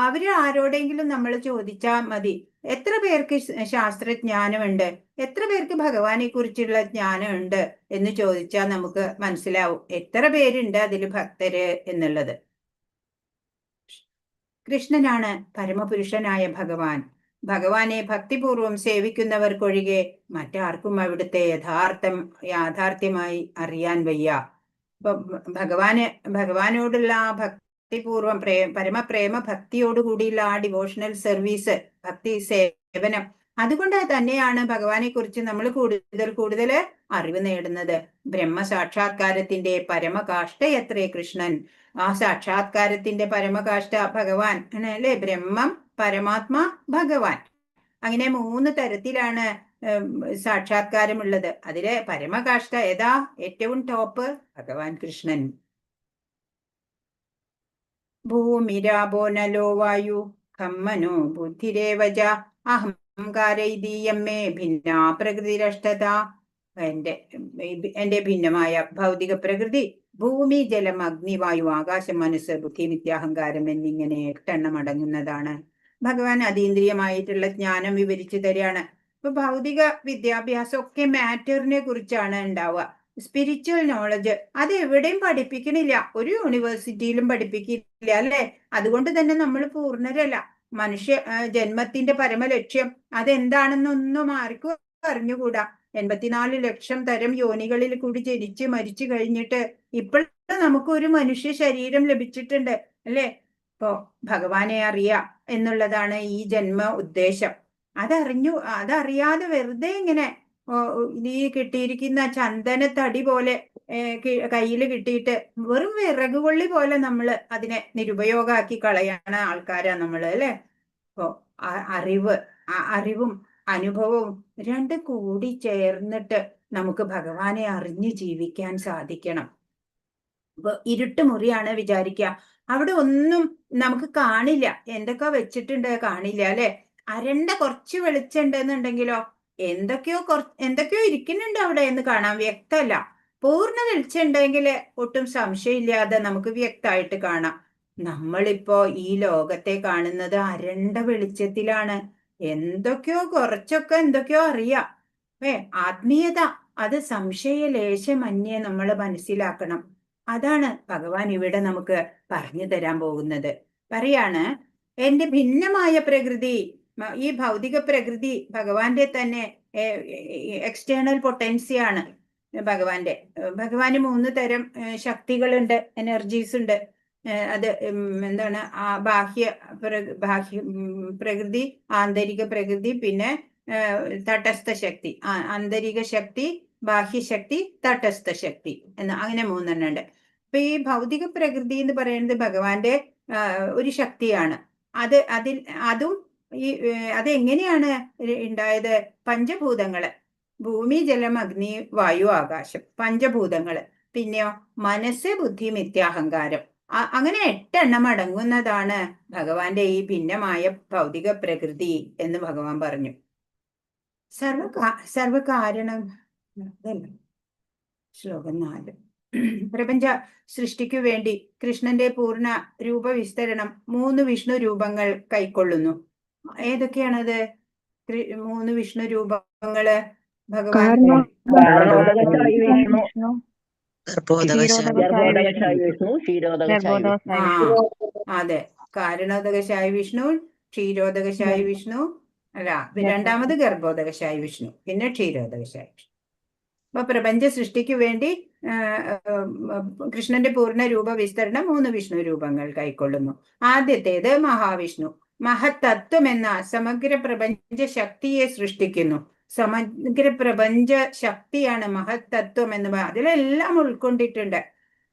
അവര് ആരോടെങ്കിലും നമ്മൾ ചോദിച്ചാൽ മതി, എത്ര പേർക്ക് ശാസ്ത്രജ്ഞാനമുണ്ട്, എത്ര പേർക്ക് ഭഗവാനെ കുറിച്ചുള്ള ജ്ഞാനമുണ്ട് എന്ന് ചോദിച്ചാൽ നമുക്ക് മനസ്സിലാവും എത്ര പേരുണ്ട് അതിൽ ഭക്തര് എന്നുള്ളത്. കൃഷ്ണനാണ് പരമപുരുഷനായ ഭഗവാൻ. ഭഗവാനെ ഭക്തിപൂർവം സേവിക്കുന്നവർക്കൊഴികെ മറ്റാർക്കും അവിടുത്തെ യാഥാർത്ഥ്യമായി അറിയാൻ വയ്യ. ഇപ്പൊ ഭഗവാനോടുള്ള ആ ഭക്തിപൂർവം പരമപ്രേമ ഭക്തിയോടുകൂടിയുള്ള ആ ഡിവോഷണൽ സർവീസ്, ഭക്തി സേവനം, അതുകൊണ്ട് തന്നെയാണ് ഭഗവാനെ കുറിച്ച് നമ്മൾ കൂടുതൽ അറിവ് നേടുന്നത്. ബ്രഹ്മസാക്ഷാത്കാരത്തിന്റെ പരമകാഷ്ഠയത്രേ കൃഷ്ണൻ. ആ സാക്ഷാത്കാരത്തിന്റെ പരമകാഷ്ഠ ഭഗവാൻ അല്ലെ? ബ്രഹ്മം, പരമാത്മാ, ഭഗവാൻ. അങ്ങനെ 3 തരത്തിലാണ് സാക്ഷാത്കാരമുള്ളത്. അതിലെ പരമകാഷ്ഠ ഏതാ? ഏറ്റവും ടോപ്പ് ഭഗവാൻ കൃഷ്ണൻ. ഭൂമിരാപോ നലോ വായു ഖമ്മനോ ബുദ്ധിരേവജ അഹംകാരൈതീയം മേ ഭിന്നാ പ്രകൃതിരഷ്ടത. എന്റെ ഭിന്നമായ ഭൗതിക പ്രകൃതി ഭൂമി, ജലം, അഗ്നി, വായു, ആകാശം, മനസ്സ്, ബുദ്ധി, വിദ്യാഹങ്കാരം എന്നിങ്ങനെ 8 എണ്ണം അടങ്ങുന്നതാണ്. ഭഗവാൻ അതീന്ദ്രിയമായിട്ടുള്ള ജ്ഞാനം വിവരിച്ചു തരികയാണ്. ഇപ്പൊ ഭൗതിക വിദ്യാഭ്യാസം ഒക്കെ മാറ്ററിനെ കുറിച്ചാണ് ഉണ്ടാവുക. സ്പിരിച്വൽ നോളജ് അത് എവിടെയും പഠിപ്പിക്കണില്ല, ഒരു യൂണിവേഴ്സിറ്റിയിലും പഠിപ്പിക്കില്ല അല്ലെ? അതുകൊണ്ട് തന്നെ നമ്മൾ പൂർണ്ണരല്ല. മനുഷ്യ ജന്മത്തിന്റെ പരമലക്ഷ്യം അതെന്താണെന്നൊന്നും ആർക്കും അറിഞ്ഞുകൂടാ. 84 ലക്ഷം തരം യോനികളിൽ കൂടി ജനിച്ച് മരിച്ചു കഴിഞ്ഞിട്ട് ഇപ്പോഴും നമുക്കൊരു മനുഷ്യ ശരീരം ലഭിച്ചിട്ടുണ്ട് അല്ലേ? ഇപ്പോ ഭഗവാനെ അറിയാ എന്നുള്ളതാണ് ഈ ജന്മ ഉദ്ദേശം. അതറിയാതെ വെറുതെ ഇങ്ങനെ ഈ കിട്ടിയിരിക്കുന്ന ചന്ദനത്തടി പോലെ കയ്യിൽ കിട്ടിയിട്ട് വെറും വിറകുകൊള്ളി പോലെ നമ്മൾ അതിനെ നിരുപയോഗമാക്കി കളയണ ആൾക്കാരാ നമ്മള് അല്ലെ? അപ്പോ അറിവും അനുഭവവും രണ്ടും കൂടി ചേർന്നിട്ട് നമുക്ക് ഭഗവാനെ അറിഞ്ഞ് ജീവിക്കാൻ സാധിക്കണം. ഇപ്പൊ ഇരുട്ടുമുറിയാണ് വിചാരിക്കുക, അവിടെ ഒന്നും നമുക്ക് കാണില്ല, എന്തൊക്കെ വെച്ചിട്ടുണ്ട് കാണില്ല അല്ലെ? അരണ്ട കുറച്ച് വെളിച്ചുണ്ടെന്നുണ്ടെങ്കിലോ എന്തൊക്കെയോ ഇരിക്കുന്നുണ്ട് അവിടെ എന്ന് കാണാൻ വ്യക്തമല്ല. പൂർണ്ണ വെളിച്ചുണ്ടെങ്കിൽ ഒട്ടും സംശയമില്ലാതെ നമുക്ക് വ്യക്തമായിട്ട് കാണാം. നമ്മളിപ്പോ ഈ ലോകത്തെ കാണുന്നത് അരണ്ട വെളിച്ചത്തിലാണ്. എന്തൊക്കെയോ അറിയാം. ആത്മീയത അത് സംശയലേശമന്യേ നമ്മൾ മനസ്സിലാക്കണം. അതാണ് ഭഗവാൻ ഇവിടെ നമുക്ക് പറഞ്ഞു തരാൻ പോകുന്നത്. പറയാണ്, എന്റെ ഭിന്നമായ പ്രകൃതി, ഈ ഭൗതിക പ്രകൃതി ഭഗവാന്റെ തന്നെ എക്സ്റ്റേണൽ പൊട്ടൻസിയാണ്. ഭഗവാന് 3 തരം ശക്തികളുണ്ട്, എനർജീസ് ഉണ്ട്. അത് എന്താണ്? ബാഹ്യ പ്രകൃതി, ആന്തരിക പ്രകൃതി, പിന്നെ തടസ്ഥ ശക്തി. ആന്തരിക ശക്തി, ബാഹ്യശക്തി, തടസ്ഥ ശക്തി അങ്ങനെ 3 ഉണ്ട്. അപ്പൊ ഈ ഭൗതിക പ്രകൃതി എന്ന് പറയുന്നത് ഭഗവാന്റെ ഒരു ശക്തിയാണ്. അതും അതെങ്ങനെയാണ് ഉണ്ടായത്? പഞ്ചഭൂതങ്ങള്, ഭൂമി, ജലം, അഗ്നി, വായു, ആകാശം, പഞ്ചഭൂതങ്ങള്. പിന്നെയോ മനസ്സ്, ബുദ്ധി, മിഥ്യാഹങ്കാരം. അങ്ങനെ 8 എണ്ണം അടങ്ങുന്നതാണ് ഭഗവാന്റെ ഈ ഭിന്നമായ ഭൗതിക പ്രകൃതി എന്ന് ഭഗവാൻ പറഞ്ഞു. സർവകാരണം ശ്ലോകം 4. പ്രപഞ്ച സൃഷ്ടിക്കു വേണ്ടി കൃഷ്ണന്റെ പൂർണ്ണ രൂപവിസ്തരണം 3 വിഷ്ണു രൂപങ്ങൾ കൈക്കൊള്ളുന്നു. ഏതൊക്കെയാണത് 3 വിഷ്ണു രൂപങ്ങള്? ഭഗവാൻ അതെ, കാരണോദകശായി വിഷ്ണു, ക്ഷീരോദകശായി വിഷ്ണു, അല്ല രണ്ടാമത് ഗർഭോദകശായി വിഷ്ണു, പിന്നെ ക്ഷീരോദകശായി വിഷ്ണു. അപ്പൊ പ്രപഞ്ച സൃഷ്ടിക്ക് വേണ്ടി കൃഷ്ണന്റെ പൂർണ്ണ രൂപ വിസ്തരണം 3 വിഷ്ണു രൂപങ്ങൾ കൈക്കൊള്ളുന്നു. ആദ്യത്തേത് മഹാവിഷ്ണു, മഹത്തത്വം എന്ന സമഗ്ര പ്രപഞ്ച ശക്തിയെ സൃഷ്ടിക്കുന്നു. സമഗ്ര പ്രപഞ്ച ശക്തിയാണ് മഹത്തത്വം എന്ന് അതിലെല്ലാം ഉൾക്കൊണ്ടിട്ടുണ്ട്.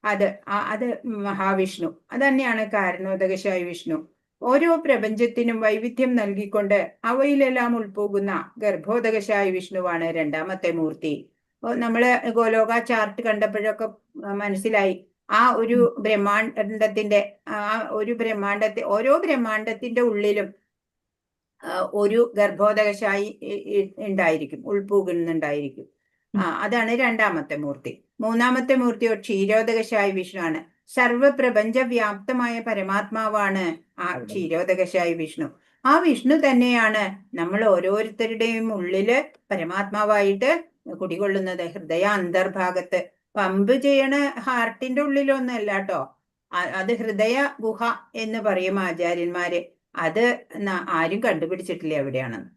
അത് മഹാവിഷ്ണു. അത് തന്നെയാണ് കാരണോദകശായി വിഷ്ണു. ഓരോ പ്രപഞ്ചത്തിനും വൈവിധ്യം നൽകിക്കൊണ്ട് അവയിലെല്ലാം ഉൾപ്പോകുന്ന ഗർഭോദകശായി വിഷ്ണുവാണ് 2ാമത്തെ മൂർത്തി. നമ്മള് ഗോലോക ചാർട്ട് കണ്ടപ്പോഴൊക്കെ മനസ്സിലായി, ഒരു ബ്രഹ്മാണ്ടത്തിന്റെ ഓരോ ബ്രഹ്മാണ്ടത്തിന്റെ ഉള്ളിലും ഒരു ഗർഭോദകശായി ഉണ്ടായിരിക്കും, ഉൾപ്പോകുന്നുണ്ടായിരിക്കും. അതാണ് 2ാമത്തെ മൂർത്തി. 3ാമത്തെ മൂർത്തിയോ ക്ഷീരോദകശായി വിഷ്ണുവാണ്. സർവപ്രപഞ്ച വ്യാപ്തമായ പരമാത്മാവാണ് ആ ക്ഷീരോദകശായി വിഷ്ണു. ആ വിഷ്ണു തന്നെയാണ് നമ്മൾ ഓരോരുത്തരുടെയും ഉള്ളില് പരമാത്മാവായിട്ട് കുടികൊള്ളുന്നത്. ഹൃദയ അന്തർഭാഗത്ത് പമ്പ് ചെയ്യണ ഹാർട്ടിന്റെ ഉള്ളിലൊന്നല്ല കേട്ടോ, അത് ഹൃദയ ഗുഹ എന്ന് പറയും ആചാര്യന്മാര്. അത് ആരും കണ്ടുപിടിച്ചിട്ടില്ല എവിടെയാണെന്ന്.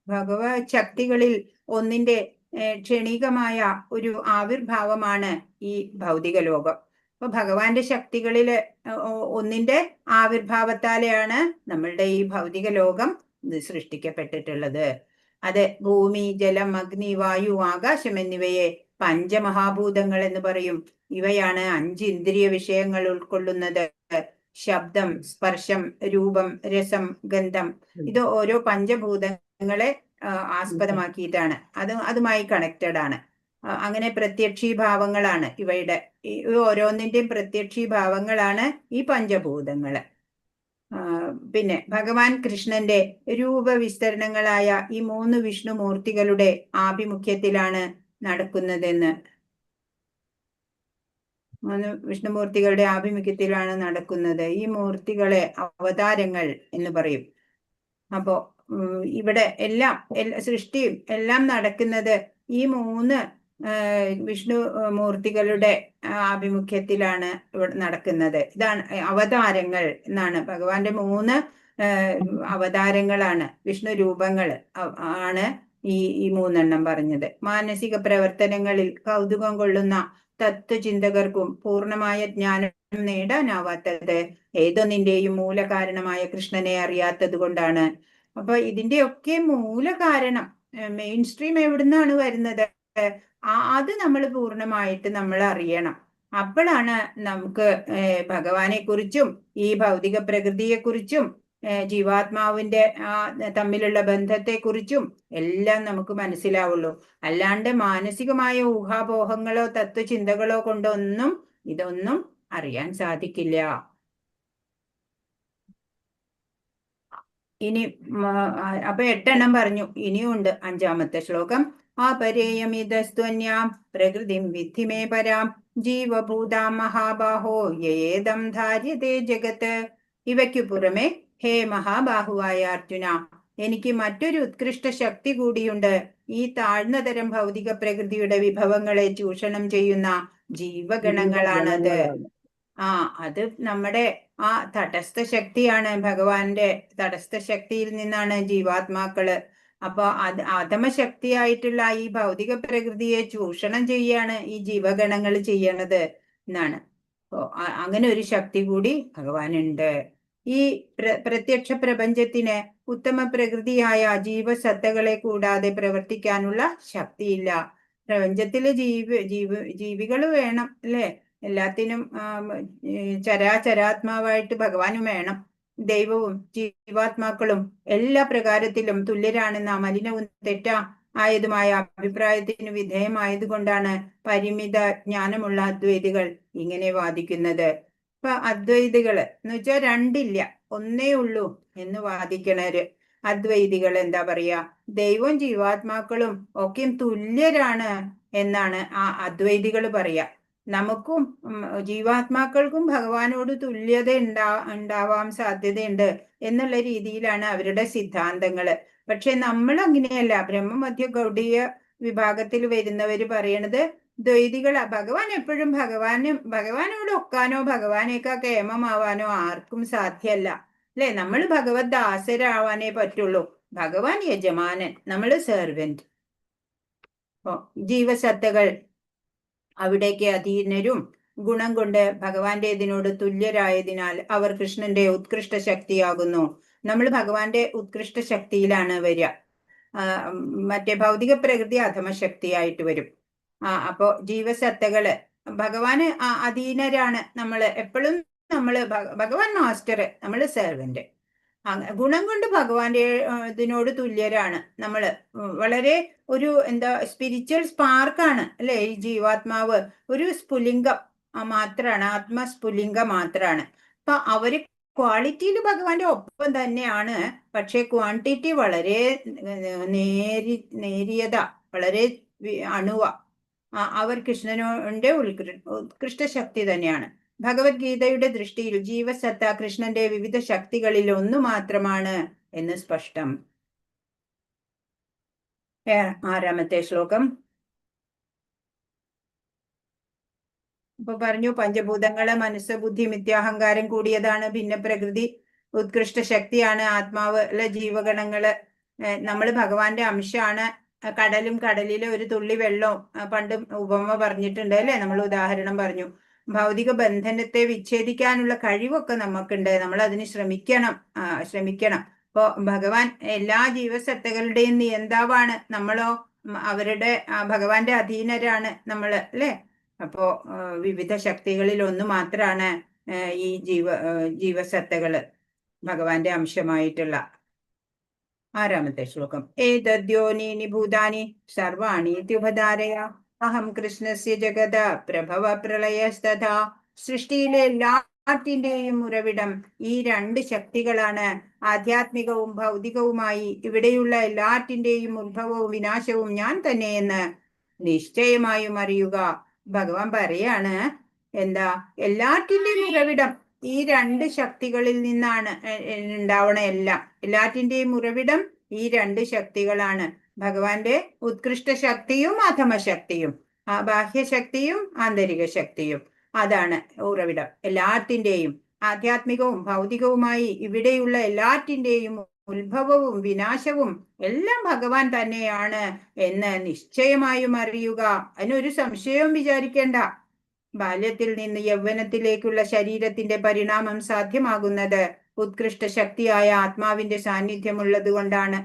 ഭഗവ ശക്തികളിൽ ഒന്നിന്റെ ക്ഷണികമായ ഒരു ആവിർഭാവമാണ് ഈ ഭൗതിക ലോകം. അപ്പൊ ഭഗവാന്റെ ശക്തികളിൽ ഒന്നിന്റെ ആവിർഭാവത്താലെയാണ് നമ്മളുടെ ഈ ഭൗതിക ലോകം സൃഷ്ടിക്കപ്പെട്ടിട്ടുള്ളത്. അത് ഭൂമി, ജലം, അഗ്നി, വായു, ആകാശം എന്നിവയെ പഞ്ചമഹാഭൂതങ്ങൾ എന്ന് പറയും. ഇവയാണ് 5 ഇന്ദ്രിയ വിഷയങ്ങൾ ഉൾക്കൊള്ളുന്നത്. ശബ്ദം, സ്പർശം, രൂപം, രസം, ഗന്ധം. ഇത് ഓരോ പഞ്ചഭൂതങ്ങളെ ആസ്പദമാക്കിയിട്ടാണ്, അതുമായി കണക്റ്റഡ് ആണ്. അങ്ങനെ പ്രത്യക്ഷീഭാവങ്ങളാണ് ഇവയുടെ, ഓരോന്നിന്റെയും പ്രത്യക്ഷീഭാവങ്ങളാണ് ഈ പഞ്ചഭൂതങ്ങള്. പിന്നെ ഭഗവാൻ കൃഷ്ണന്റെ രൂപവിസ്തരണങ്ങളായ ഈ 3 വിഷ്ണുമൂർത്തികളുടെ ആഭിമുഖ്യത്തിലാണ് നടക്കുന്നതെന്ന്, 3 വിഷ്ണുമൂർത്തികളുടെ ആഭിമുഖ്യത്തിലാണ് നടക്കുന്നത്. ഈ മൂർത്തികളെ അവതാരങ്ങൾ എന്ന് പറയും. അപ്പോ ഇവിടെ സൃഷ്ടിയും എല്ലാം നടക്കുന്നത് ഈ 3 വിഷ്ണു മൂർത്തികളുടെ ആഭിമുഖ്യത്തിലാണ് ഇവിടെ നടക്കുന്നത്. ഇതാണ് അവതാരങ്ങൾ എന്നാണ്. ഭഗവാന്റെ 3 അവതാരങ്ങളാണ്, വിഷ്ണു രൂപങ്ങൾ ആണ് ഈ 3 പറഞ്ഞത്. മാനസിക പ്രവർത്തനങ്ങളിൽ കൗതുകം കൊള്ളുന്ന തത്വചിന്തകർക്കും പൂർണ്ണമായ ജ്ഞാനം നേടാനാവാത്തത് ഏതൊന്നിന്റെയും മൂലകാരണമായ കൃഷ്ണനെ അറിയാത്തത് കൊണ്ടാണ്. അപ്പൊ ഇതിന്റെയൊക്കെ മൂലകാരണം മെയിൻ സ്ട്രീം എവിടുന്നാണ് വരുന്നത്? അത് നമ്മൾ പൂർണ്ണമായിട്ട് നമ്മൾ അറിയണം. അപ്പോഴാണ് നമുക്ക് ഭഗവാനെ കുറിച്ചും ഈ ഭൗതിക പ്രകൃതിയെ കുറിച്ചും ജീവാത്മാവിന്റെ തമ്മിലുള്ള ബന്ധത്തെ കുറിച്ചും എല്ലാം നമുക്ക് മനസ്സിലാവുള്ളൂ. അല്ലാണ്ട് മാനസികമായ ഊഹാപോഹങ്ങളോ തത്വചിന്തകളോ കൊണ്ടൊന്നും ഇതൊന്നും അറിയാൻ സാധിക്കില്ല. ഇനി അപ്പൊ 8 പറഞ്ഞു. ഇനിയും ഉണ്ട് 5-ാമത്തെ ശ്ലോകം. അപരേയമിതസ്ത്വന്യാം പ്രകൃതിം വിദ്ധി മേ പരാം ജീവഭൂതാം മഹാബാഹോ യേദം ധാര്യതേ ജഗത്ത്. ഇവയ്ക്കു പുറമെ ഹേ മഹാബാഹുവായ അർജുന, എനിക്ക് മറ്റൊരു ഉത്കൃഷ്ട ശക്തി കൂടിയുണ്ട്. ഈ താഴ്ന്ന തരം ഭൗതിക പ്രകൃതിയുടെ വിഭവങ്ങളെ ചൂഷണം ചെയ്യുന്ന ജീവഗണങ്ങളാണത്. അത് നമ്മുടെ തടസ്ഥ ശക്തിയാണ്. ഭഗവാന്റെ തടസ്ഥ ശക്തിയിൽ നിന്നാണ് ജീവാത്മാക്കള്. അപ്പൊ അധമശക്തിയായിട്ടുള്ള ഈ ഭൗതിക പ്രകൃതിയെ ചൂഷണം ചെയ്യാണ് ഈ ജീവഗണങ്ങൾ ചെയ്യണത് എന്നാണ്. അങ്ങനെ ഒരു ശക്തി കൂടി ഭഗവാനുണ്ട്. ഈ പ്രത്യക്ഷ പ്രപഞ്ചത്തിന് ഉത്തമ പ്രകൃതിയായ ജീവസത്തകളെ കൂടാതെ പ്രവർത്തിക്കാനുള്ള ശക്തിയില്ല. പ്രപഞ്ചത്തില് ജീവികൾ വേണം അല്ലെ? എല്ലാത്തിനും ചരാചരാത്മാവായിട്ട് ഭഗവാനും വേണം. ദൈവവും ജീവാത്മാക്കളും എല്ലാ പ്രകാരത്തിലും തുല്യരാണെന്ന മലിനവും തെറ്റായതുമായ അഭിപ്രായത്തിന് വിധേയമായതുകൊണ്ടാണ് പരിമിത ജ്ഞാനമുള്ള അദ്വൈതികൾ ഇങ്ങനെ വാദിക്കുന്നത്. ഇപ്പൊ അദ്വൈതികള് എന്ന് വെച്ചാൽ 2 ഇല്ല, ഒന്നേ ഉള്ളൂ എന്ന് വാദിക്കണര് അദ്വൈതികൾ എന്താ പറയാ? ദൈവവും ജീവാത്മാക്കളും ഒക്കെയും തുല്യരാണ് എന്നാണ് അദ്വൈതികൾ പറയാ. നമുക്കും ജീവാത്മാക്കൾക്കും ഭഗവാനോട് തുല്യത ഉണ്ടാവാൻ സാധ്യതയുണ്ട് എന്നുള്ള രീതിയിലാണ് അവരുടെ സിദ്ധാന്തങ്ങള്. പക്ഷെ നമ്മൾ അങ്ങനെയല്ല. ബ്രഹ്മമധ്യ ഗൗഡീയ വിഭാഗത്തിൽ വരുന്നവര് പറയണത് ദ്വൈതികളാ. ഭഗവാൻ എപ്പോഴും ഭഗവാനോട് ഒക്കാനോ ഭഗവാനേക്കാ കേമമാവാനോ ആർക്കും സാധ്യല്ല അല്ലെ? നമ്മൾ ഭഗവത് ദാസരാവാനേ പറ്റുള്ളൂ. ഭഗവാൻ യജമാനൻ, നമ്മൾ സെർവന്റ്. ജീവസത്തകൾ അവിടേക്ക് അധീനരും ഗുണം കൊണ്ട് ഭഗവാന്റേതിനോട് തുല്യരായതിനാൽ അവർ കൃഷ്ണന്റെ ഉത്കൃഷ്ട ശക്തിയാകുന്നു. നമ്മൾ ഭഗവാന്റെ ഉത്കൃഷ്ട ശക്തിയിലാണ് വരിക. മറ്റേ ഭൗതിക പ്രകൃതി അധമശക്തിയായിട്ട് വരും. അപ്പോ ജീവസത്തകള് ഭഗവാന് അധീനരാണ്. നമ്മള് എപ്പോഴും ഭഗവാൻ മാസ്റ്റർ, നമ്മള് സെർവന്റ്. ഗുണം കൊണ്ട് ഭഗവാന്റെ ഇതിനോട് തുല്യരാണ് നമ്മള്. വളരെ ഒരു സ്പിരിച്വൽ സ്പാർക്കാണ് അല്ലെ ഈ ജീവാത്മാവ്. ഒരു സ്ഫുലിംഗം മാത്രാണ്, ആത്മസ്ഫുലിംഗം മാത്രാണ്. അപ്പൊ അവര് ക്വാളിറ്റിയിൽ ഭഗവാന്റെ ഒപ്പം തന്നെയാണ്. പക്ഷെ ക്വാണ്ടിറ്റി വളരെ നേരിയതാ, വളരെ അണുവ. അവർ കൃഷ്ണനോന്റെ ഉത്കൃഷ്ട ശക്തി തന്നെയാണ്. ഭഗവത്ഗീതയുടെ ദൃഷ്ടിയിൽ ജീവസത്ത കൃഷ്ണന്റെ വിവിധ ശക്തികളിൽ ഒന്നു മാത്രമാണ് എന്ന് സ്പഷ്ടം. 6-ാമത്തെ ശ്ലോകം. ഇപ്പൊ പറഞ്ഞു, പഞ്ചഭൂതങ്ങളെ മനസ്സ്, ബുദ്ധി, മിഥ്യാഹങ്കാരം കൂടിയതാണ് ഭിന്ന പ്രകൃതി. ഉത്കൃഷ്ട ശക്തിയാണ് ആത്മാവ് അല്ലെ ജീവഗണങ്ങള്. നമ്മൾ ഭഗവാന്റെ അംശമാണ്. കടലും കടലിലെ ഒരു തുള്ളി വെള്ളവും പണ്ട് ഉപമ പറഞ്ഞിട്ടുണ്ട് അല്ലെ? നമ്മൾ ഉദാഹരണം പറഞ്ഞു. ഭൗതിക ബന്ധനത്തെ വിച്ഛേദിക്കാനുള്ള കഴിവൊക്കെ നമുക്കുണ്ട്. നമ്മൾ അതിന് ശ്രമിക്കണം. അപ്പോ ഭഗവാൻ എല്ലാ ജീവസത്തകളുടെയും നിയന്താവാണ്. നമ്മളോ അവരുടെ ഭഗവാന്റെ അധീനരാണ് നമ്മള് അല്ലെ? അപ്പോ വിവിധ ശക്തികളിൽ ഒന്ന് മാത്രാണ് ഈ ജീവസത്തകള്, ഭഗവാന്റെ അംശമായിട്ടുള്ള. 6-ാമത്തെ ശ്ലോകം. ഏതദ്യോനീനി ഭൂതാനി സർവാണി ത്യുപധാരയ അഹം കൃഷ്ണസ്യ ജഗത പ്രഭവ പ്രളയസ്തഥാ. സൃഷ്ടിയിലെ എല്ലാറ്റിന്റെയും ഉറവിടം ഈ 2 ശക്തികളാണ്. ആധ്യാത്മികവും ഭൗതികവുമായി ഇവിടെയുള്ള എല്ലാറ്റിന്റെയും ഉത്ഭവവും വിനാശവും ഞാൻ തന്നെയെന്ന് നിശ്ചയമായും അറിയുക. ഭഗവാൻ പറയാണ്, എല്ലാറ്റിന്റെയും ഉറവിടം ഈ 2 ശക്തികളിൽ നിന്നാണ് ഉണ്ടാവണ എല്ലാം. എല്ലാറ്റിന്റെയും ഉറവിടം ഈ 2 ശക്തികളാണ്. ഭഗവാന്റെ ഉത്കൃഷ്ട ശക്തിയും അധമശക്തിയും. ആ ബാഹ്യശക്തിയും ആന്തരിക ശക്തിയും, അതാണ് ഉറവിടം എല്ലാത്തിൻ്റെയും. ആധ്യാത്മികവും ഭൗതികവുമായി ഇവിടെയുള്ള എല്ലാറ്റിൻ്റെയും ഉത്ഭവവും വിനാശവും എല്ലാം ഭഗവാൻ തന്നെയാണ് എന്ന് നിശ്ചയമായും അറിയുക. അതിനൊരു സംശയവും വിചാരിക്കേണ്ട. ബാല്യത്തിൽ നിന്ന് യൗവനത്തിലേക്കുള്ള ശരീരത്തിന്റെ പരിണാമം സാധ്യമാകുന്നത് ഉത്കൃഷ്ട ശക്തിയായ ആത്മാവിന്റെ സാന്നിധ്യമുള്ളത് കൊണ്ടാണ്.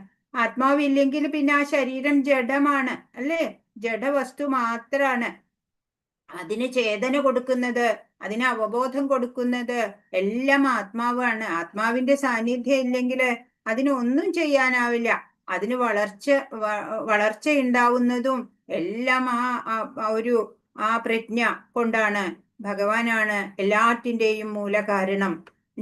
ആത്മാവില്ലെങ്കിൽ പിന്നെ ആ ശരീരം ജഡമാണ്, അല്ലേ? ജഡവസ്തു മാത്രാണ്. അതിന് ചേതന കൊടുക്കുന്നത്, അതിന് അവബോധം കൊടുക്കുന്നത് എല്ലാം ആത്മാവാണ്. ആത്മാവിന്റെ സാന്നിധ്യം ഇല്ലെങ്കിൽ അതിനൊന്നും ചെയ്യാനാവില്ല. അതിന് വളർച്ച ഉണ്ടാവുന്നതും എല്ലാം ഒരു പ്രജ്ഞ കൊണ്ടാണ്. ഭഗവാനാണ് എല്ലാറ്റിൻ്റെയും മൂലകാരണം.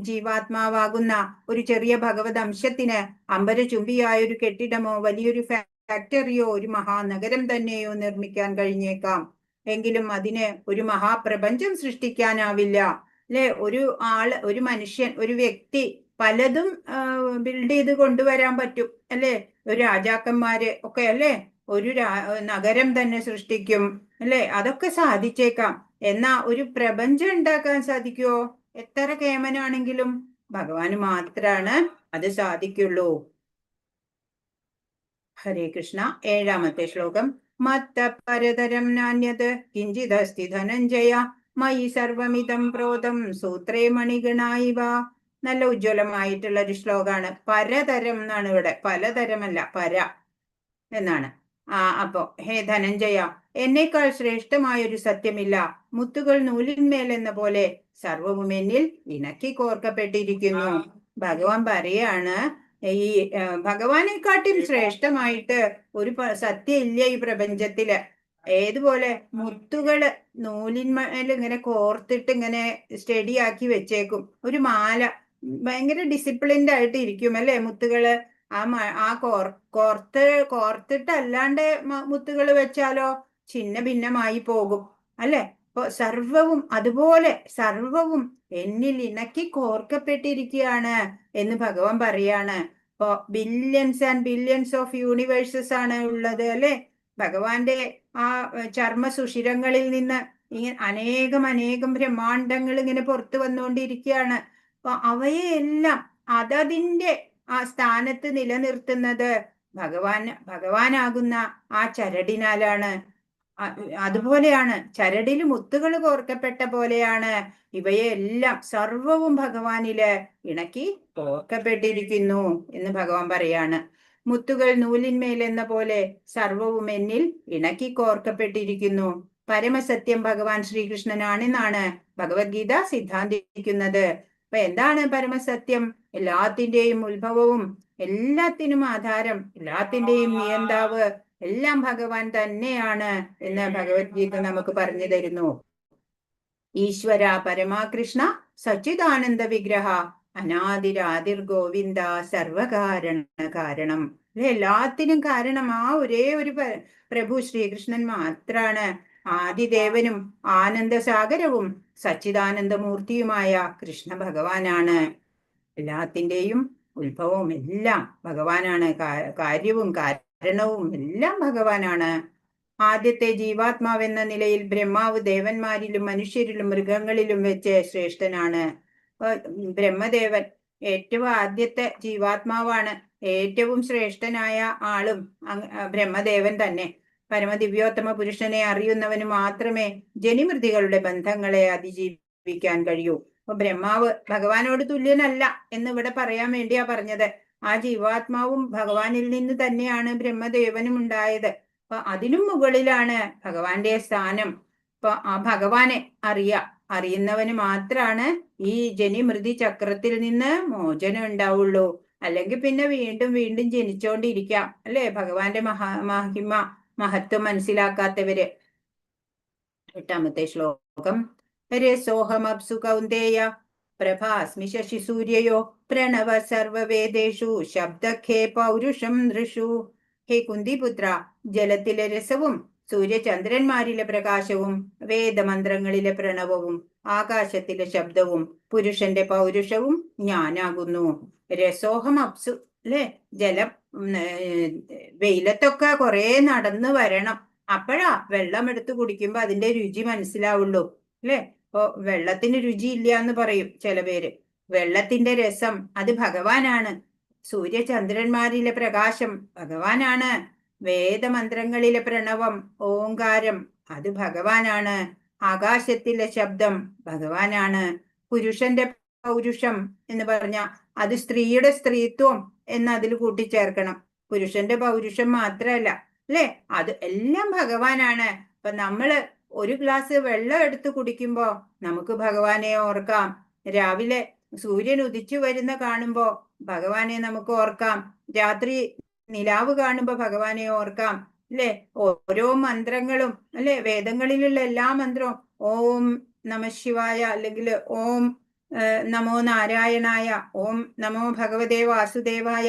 ജീവാത്മാവാകുന്ന ഒരു ചെറിയ ഭഗവത് അംശത്തിന് അമ്പരചുംബിയായ ഒരു കെട്ടിടമോ വലിയൊരു ഫാക്ടറിയോ ഒരു മഹാനഗരം തന്നെയോ നിർമ്മിക്കാൻ കഴിഞ്ഞേക്കാം. എങ്കിലും അതിന് ഒരു മഹാപ്രപഞ്ചം സൃഷ്ടിക്കാനാവില്ല, അല്ലെ? ഒരു മനുഷ്യൻ, ഒരു വ്യക്തി പലതും ബിൽഡ് ചെയ്ത് കൊണ്ടുവരാൻ പറ്റും, അല്ലെ? ഒരു രാജാക്കന്മാര് ഒക്കെ, അല്ലെ? ഒരു നഗരം തന്നെ സൃഷ്ടിക്കും, അല്ലെ? അതൊക്കെ സാധിച്ചേക്കാം. എന്നാ ഒരു പ്രപഞ്ചം ഉണ്ടാക്കാൻ സാധിക്കുമോ? എത്ര കേമനാണെങ്കിലും ഭഗവാന് മാത്രാണ് അത് സാധിക്കുള്ളൂ. ഹരേ കൃഷ്ണ. 7ാമത്തെ ശ്ലോകം. മത്ത പരതരം നാന്യത് കിഞ്ചിദസ്തി ധനഞ്ജയ മയി സർവമിതം പ്രോതം സൂത്രേ മണിഗണായിവ. നല്ല ഉജ്ജ്വലമായിട്ടുള്ള ഒരു ശ്ലോകാണ്. പരതരം എന്നാണ് ഇവിടെ, പലതരമല്ല, പര എന്നാണ്. അപ്പോ ഹേ ധനഞ്ജയ, എന്നേക്കാൾ ശ്രേഷ്ഠമായൊരു സത്യമില്ല. മുത്തുകൾ നൂലിന്മേൽ എന്ന പോലെ സർവവും എന്നിൽ ഇണക്കി കോർക്കപ്പെട്ടിരിക്കുന്നു. ഭഗവാൻ പറയാണ്, ഈ ഭഗവാനെക്കാട്ടിൽ ശ്രേഷ്ഠമായിട്ട് ഒരു സത്യം ഇല്ല ഈ പ്രപഞ്ചത്തില്. ഏതുപോലെ മുത്തുകള് നൂലിന്മേൽ ഇങ്ങനെ കോർത്തിട്ട് ഇങ്ങനെ സ്റ്റഡി ആക്കി വെച്ചേക്കും. ഒരു മാല ഭയങ്കര ഡിസിപ്ലിൻഡ് ആയിട്ട് ഇരിക്കും, അല്ലെ? മുത്തുകള് കോർത്തിട്ട് അല്ലാണ്ട് മുത്തുകൾ വെച്ചാലോ ഛിന്ന ഭിന്നമായി പോകും, അല്ലെ? അപ്പൊ സർവവും അതുപോലെ സർവവും എന്നിൽ ഇണക്കി കോർക്കപ്പെട്ടിരിക്കുകയാണ് എന്ന് ഭഗവാൻ പറയാണ്. ഇപ്പൊ billions and billions of universes ആണ് ഉള്ളത്, അല്ലെ? ഭഗവാന്റെ ആ ചർമ്മ സുഷിരങ്ങളിൽ നിന്ന് ഇങ്ങനെ അനേകം ബ്രഹ്മാണ്ടങ്ങൾ ഇങ്ങനെ പുറത്തു വന്നുകൊണ്ടിരിക്കുകയാണ്. അപ്പൊ അവയെ എല്ലാം അതതിന്റെ ആ സ്ഥാനത്ത് നിലനിർത്തുന്നത് ഭഗവാനാകുന്ന ആ ചരടിനാലാണ്. അതുപോലെയാണ് ചരടിൽ മുത്തുകൾ കോർക്കപ്പെട്ട പോലെയാണ് ഇവയെല്ലാം സർവവും ഭഗവാനില് ഇണക്കി കോർക്കപ്പെട്ടിരിക്കുന്നു എന്ന് ഭഗവാൻ പറയാണ്. മുത്തുകൾ നൂലിന്മേൽ എന്ന പോലെ സർവവും എന്നിൽ ഇണക്കി കോർക്കപ്പെട്ടിരിക്കുന്നു. പരമസത്യം ഭഗവാൻ ശ്രീകൃഷ്ണനാണെന്നാണ് ഭഗവത്ഗീത സിദ്ധാന്തിക്കുന്നത്. അപ്പൊ എന്താണ് പരമസത്യം? എല്ലാത്തിന്റെയും ഉത്ഭവവും എല്ലാത്തിനും ആധാരം എല്ലാത്തിന്റെയും നിയന്താവ് എല്ലാം ഭഗവാൻ തന്നെയാണ് എന്ന് ഭഗവത്ഗീത നമുക്ക് പറഞ്ഞു തരുന്നു. ഈശ്വര പരമാകൃഷ്ണ സച്ചിദാനന്ദ വിഗ്രഹ അനാദിരാതിർ ഗോവിന്ദ സർവകാരണ കാരണം. എല്ലാത്തിനും കാരണം ആ ഒരേ ഒരു പ്രഭു ശ്രീകൃഷ്ണൻ മാത്രാണ്. ആദിദേവനും ആനന്ദസാഗരവും സച്ചിദാനന്ദമൂർത്തിയുമായ കൃഷ്ണ ഭഗവാനാണ്. എല്ലാത്തിൻ്റെയും ഉത്ഭവവും എല്ലാം ഭഗവാനാണ്. കാര്യവും കാരണവും എല്ലാം ഭഗവാനാണ്. ആദ്യത്തെ ജീവാത്മാവെന്ന നിലയിൽ ബ്രഹ്മാവ് ദേവന്മാരിലും മനുഷ്യരിലും മൃഗങ്ങളിലും വെച്ച് ശ്രേഷ്ഠനാണ്. ബ്രഹ്മദേവൻ ഏറ്റവും ആദ്യത്തെ ജീവാത്മാവാണ്. ഏറ്റവും ശ്രേഷ്ഠനായ ആളും ബ്രഹ്മദേവൻ തന്നെ. പരമദിവ്യോത്തമ പുരുഷനെ അറിയുന്നവന് മാത്രമേ ജനിമൃതികളുടെ ബന്ധങ്ങളെ അതിജീവിക്കാൻ കഴിയൂ. അപ്പൊ ബ്രഹ്മാവ് ഭഗവാനോട് തുല്യനല്ല എന്ന് ഇവിടെ പറയാൻ വേണ്ടിയാ പറഞ്ഞത്. ആ ജീവാത്മാവും ഭഗവാനിൽ നിന്ന് തന്നെയാണ് ബ്രഹ്മദേവനും ഉണ്ടായത്. അപ്പൊ അതിനും മുകളിലാണ് ഭഗവാന്റെ സ്ഥാനം. അപ്പൊ ആ ഭഗവാനെ അറിയുന്നവന് മാത്രാണ് ഈ ജനിമൃതി ചക്രത്തിൽ നിന്ന് മോചനം ഉണ്ടാവുള്ളൂ. അല്ലെങ്കിൽ പിന്നെ വീണ്ടും ജനിച്ചോണ്ടിരിക്കാം, അല്ലെ? ഭഗവാന്റെ മഹിമ മഹത്വം മനസ്സിലാക്കാത്തവര്. 8ാമത്തെ ശ്ലോകം. രസോഹമപ്സു കൗന്ദേയ പ്രഭാസ്മി ശശി സൂര്യയോ പ്രണവ സർവവേദേഷു ശബ്ദഖേ പൗരുഷം നൃഷു. ഹേ കുന്തിപുത്ര, ജലത്തിലെ രസവും സൂര്യചന്ദ്രന്മാരിലെ പ്രകാശവും വേദമന്ത്രങ്ങളിലെ പ്രണവവും ആകാശത്തിലെ ശബ്ദവും പുരുഷന്റെ പൗരുഷവും ഞാനാകുന്നു. രസോഹം അപ്സു, അല്ലെ? ജലം വെയിലത്തൊക്കെ കുറെ നടന്നു വരണം. അപ്പോഴാ വെള്ളം എടുത്ത് കുടിക്കുമ്പോ അതിന്റെ രുചി മനസ്സിലാവുള്ളൂ, അല്ലേ? ഇപ്പൊ വെള്ളത്തിന് രുചി ഇല്ല എന്ന് പറയും ചില പേര്. വെള്ളത്തിന്റെ രസം അത് ഭഗവാനാണ്. സൂര്യചന്ദ്രന്മാരിലെ പ്രകാശം ഭഗവാനാണ്. വേദമന്ത്രങ്ങളിലെ പ്രണവം ഓങ്കാരം അത് ഭഗവാനാണ്. ആകാശത്തിലെ ശബ്ദം ഭഗവാനാണ്. പുരുഷന്റെ പൗരുഷം എന്ന് പറഞ്ഞ അത് സ്ത്രീയുടെ സ്ത്രീത്വം എന്ന് അതിൽ കൂട്ടിച്ചേർക്കണം. പുരുഷന്റെ പൗരുഷം മാത്രമല്ല, അല്ലേ? അത് എല്ലാം ഭഗവാനാണ്. അപ്പൊ നമ്മള് ഒരു ഗ്ലാസ് വെള്ളം എടുത്ത് കുടിക്കുമ്പോ നമുക്ക് ഭഗവാനെ ഓർക്കാം. രാവിലെ സൂര്യൻ ഉദിച്ചു വരുന്ന കാണുമ്പോ ഭഗവാനെ നമുക്ക് ഓർക്കാം. രാത്രി നിലാവ് കാണുമ്പോ ഭഗവാനെ ഓർക്കാം, അല്ലേ? ഓരോ മന്ത്രങ്ങളും, അല്ലെ, വേദങ്ങളിലുള്ള എല്ലാ മന്ത്രവും ഓം നമ ശിവായ അല്ലെങ്കിൽ ഓം നമോ നാരായണായ, ഓം നമോ ഭഗവതേ വാസുദേവായ,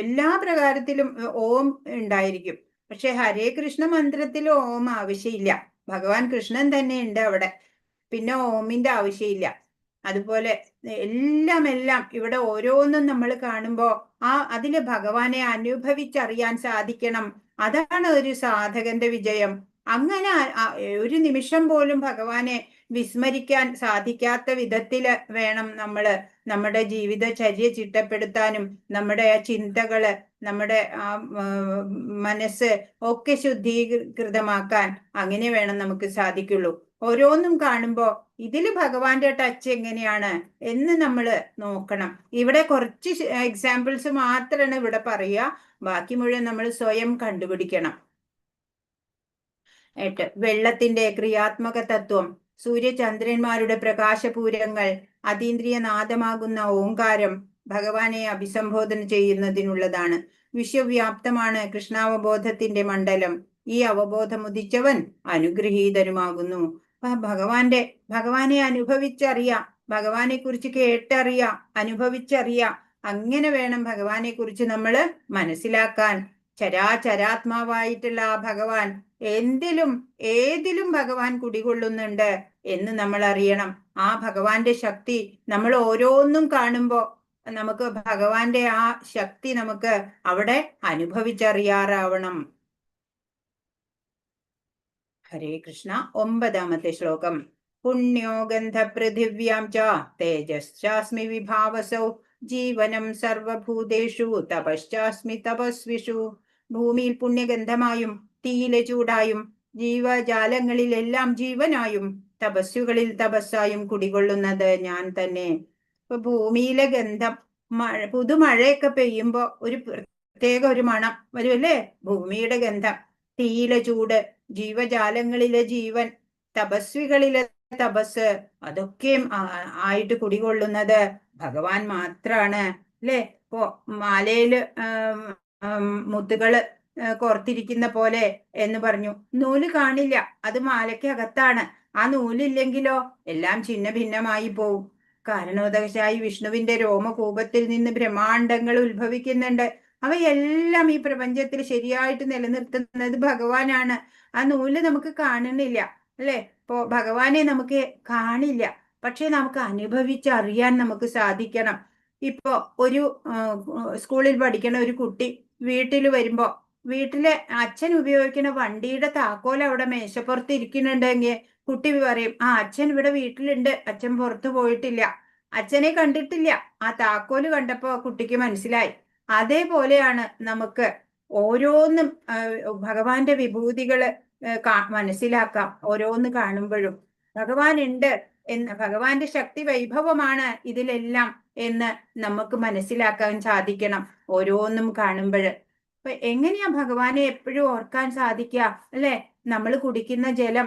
എല്ലാ പ്രകാരത്തിലും ഓം ഉണ്ടായിരിക്കും. പക്ഷെ ഹരേ കൃഷ്ണ മന്ത്രത്തിൽ ഓം ആവശ്യമില്ല. ഭഗവാൻ കൃഷ്ണൻ തന്നെ ഉണ്ട് അവിടെ, പിന്നെ ഓമിന്റെ ആവശ്യമില്ല. അതുപോലെ എല്ലാം ഇവിടെ ഓരോന്നും നമ്മൾ കാണുമ്പോ അതില് ഭഗവാനെ അനുഭവിച്ചറിയാൻ സാധിക്കണം. അതാണ് ഒരു സാധകന്റെ വിജയം. അങ്ങനെ ഒരു നിമിഷം പോലും ഭഗവാനെ വിസ്മരിക്കാൻ സാധിക്കാത്ത വിധത്തില് വേണം നമ്മുടെ ജീവിതചര്യ ചിട്ടപ്പെടുത്താനും, നമ്മുടെ ചിന്തകള്, നമ്മുടെ മനസ്സ് ഒക്കെ ശുദ്ധീകൃതമാക്കാൻ. അങ്ങനെ വേണം നമുക്ക് സാധിക്കുള്ളൂ. ഓരോന്നും കാണുമ്പോ ഇതില് ഭഗവാന്റെ ടച്ച് എങ്ങനെയാണ് എന്ന് നമ്മൾ നോക്കണം. ഇവിടെ കുറച്ച് എക്സാമ്പിൾസ് മാത്രമാണ് ഇവിടെ പറയുക. ബാക്കി മുഴുവൻ നമ്മൾ സ്വയം കണ്ടുപിടിക്കണം. വെള്ളത്തിന്റെ ക്രിയാത്മക തത്വം, സൂര്യചന്ദ്രന്മാരുടെ പ്രകാശപൂരങ്ങൾ, അതീന്ദ്രിയ നാദമാകുന്ന ഓങ്കാരം ഭഗവാനെ അഭിസംബോധന ചെയ്യുന്നതിനുള്ളതാണ്. വിശ്വവ്യാപ്തമാണ് കൃഷ്ണാവബോധത്തിന്റെ മണ്ഡലം. ഈ അവബോധം ഉദിച്ചവൻ അനുഗ്രഹീതനുമാകുന്നു. ഭഗവാനെ അനുഭവിച്ചറിയാം, ഭഗവാനെ കുറിച്ച് കേട്ടറിയാം, അനുഭവിച്ചറിയാം. അങ്ങനെ വേണം ഭഗവാനെ കുറിച്ച് നമ്മൾ മനസ്സിലാക്കാൻ. ചരാചരാത്മാവായിട്ടുള്ള ആ ഭഗവാൻ എന്തിലും ഏതിലും ഭഗവാൻ കുടികൊള്ളുന്നുണ്ട് എന്ന് നമ്മൾ അറിയണം. ആ ഭഗവാന്റെ ശക്തി നമ്മൾ ഓരോന്നും കാണുമ്പോ നമുക്ക് ഭഗവാന്റെ ആ ശക്തി നമുക്ക് അവിടെ അനുഭവിച്ചറിയാറാവണം. ഹരേ കൃഷ്ണ. 9ാമത്തെ ശ്ലോകം. പുണ്യോ ഗന്ധപൃഥിവ്യാം ച തേജശ്ചാസ്മി വിഭാവസൗ ജീവനം സർവഭൂതേഷു തപശ്ചാസ്മി തപസ്വിഷു. ഭൂമിയിൽ പുണ്യഗന്ധമായും തീയിലെ ചൂടായും ജീവജാലങ്ങളിലെല്ലാം ജീവനായും തപസ്സുകളിൽ തപസ്സായും കുടികൊള്ളുന്നത് ഞാൻ തന്നെ. ഇപ്പൊ ഭൂമിയിലെ ഗന്ധം, പുതുമഴയൊക്കെ പെയ്യുമ്പോ പ്രത്യേക ഒരു മണം വരുമല്ലേ? ഭൂമിയുടെ ഗന്ധം. തീയിലെ ചൂട്, ജീവജാലങ്ങളിലെ ജീവൻ, തപസ്വികളിലെ തപസ്, അതൊക്കെയും ആയിട്ട് കുടികൊള്ളുന്നത് ഭഗവാൻ മാത്രാണ്, അല്ലേ? ഇപ്പോ മാലയില് മുത്തുകള് കോർത്തിരിക്കുന്ന പോലെ എന്ന് പറഞ്ഞു. നൂല് കാണില്ല, അത് മാലയ്ക്ക് അകത്താണ്. ആ നൂലില്ലെങ്കിലോ എല്ലാം ഛിന്ന ഭിന്നമായി പോവും. കാരണോദകശായി വിഷ്ണുവിന്റെ രോമകൂപത്തിൽ നിന്ന് ബ്രഹ്മാണ്ടങ്ങൾ ഉത്ഭവിക്കുന്നുണ്ട്. അവയെല്ലാം ഈ പ്രപഞ്ചത്തിൽ ശരിയായിട്ട് നിലനിർത്തുന്നത് ഭഗവാനാണ്. ആ നൂല് നമുക്ക് കാണുന്നില്ല, അല്ലെ? ഇപ്പോ ഭഗവാനെ നമുക്ക് കാണില്ല, പക്ഷെ നമുക്ക് അനുഭവിച്ചറിയാൻ നമുക്ക് സാധിക്കണം. ഇപ്പോ ഒരു സ്കൂളിൽ പഠിക്കണ ഒരു കുട്ടി വീട്ടിൽ വരുമ്പോ വീട്ടിലെ അച്ഛൻ ഉപയോഗിക്കുന്ന വണ്ടിയുടെ താക്കോൽ അവിടെ മേശപ്പുറത്ത് ഇരിക്കുന്നുണ്ടെങ്കിൽ കുട്ടി പറയും, അച്ഛൻ ഇവിടെ വീട്ടിലുണ്ട്, അച്ഛൻ പുറത്തു പോയിട്ടില്ല. അച്ഛനെ കണ്ടിട്ടില്ല, ആ താക്കോല് കണ്ടപ്പോ കുട്ടിക്ക് മനസ്സിലായി. അതേപോലെയാണ് നമുക്ക് ഓരോന്നും ഭഗവാന്റെ വിഭൂതികള് മനസ്സിലാക്കാം. ഓരോന്ന് കാണുമ്പോഴും ഭഗവാൻ ഉണ്ട് എന്ന്, ഭഗവാന്റെ ശക്തി വൈഭവമാണ് ഇതിലെല്ലാം എന്ന് നമുക്ക് മനസ്സിലാക്കാൻ സാധിക്കണം ഓരോന്നും കാണുമ്പോൾ. അപ്പൊ എങ്ങനെയാ ഭഗവാനെ എപ്പോഴും ഓർക്കാൻ സാധിക്കുക, അല്ലെ? നമ്മൾ കുടിക്കുന്ന ജലം,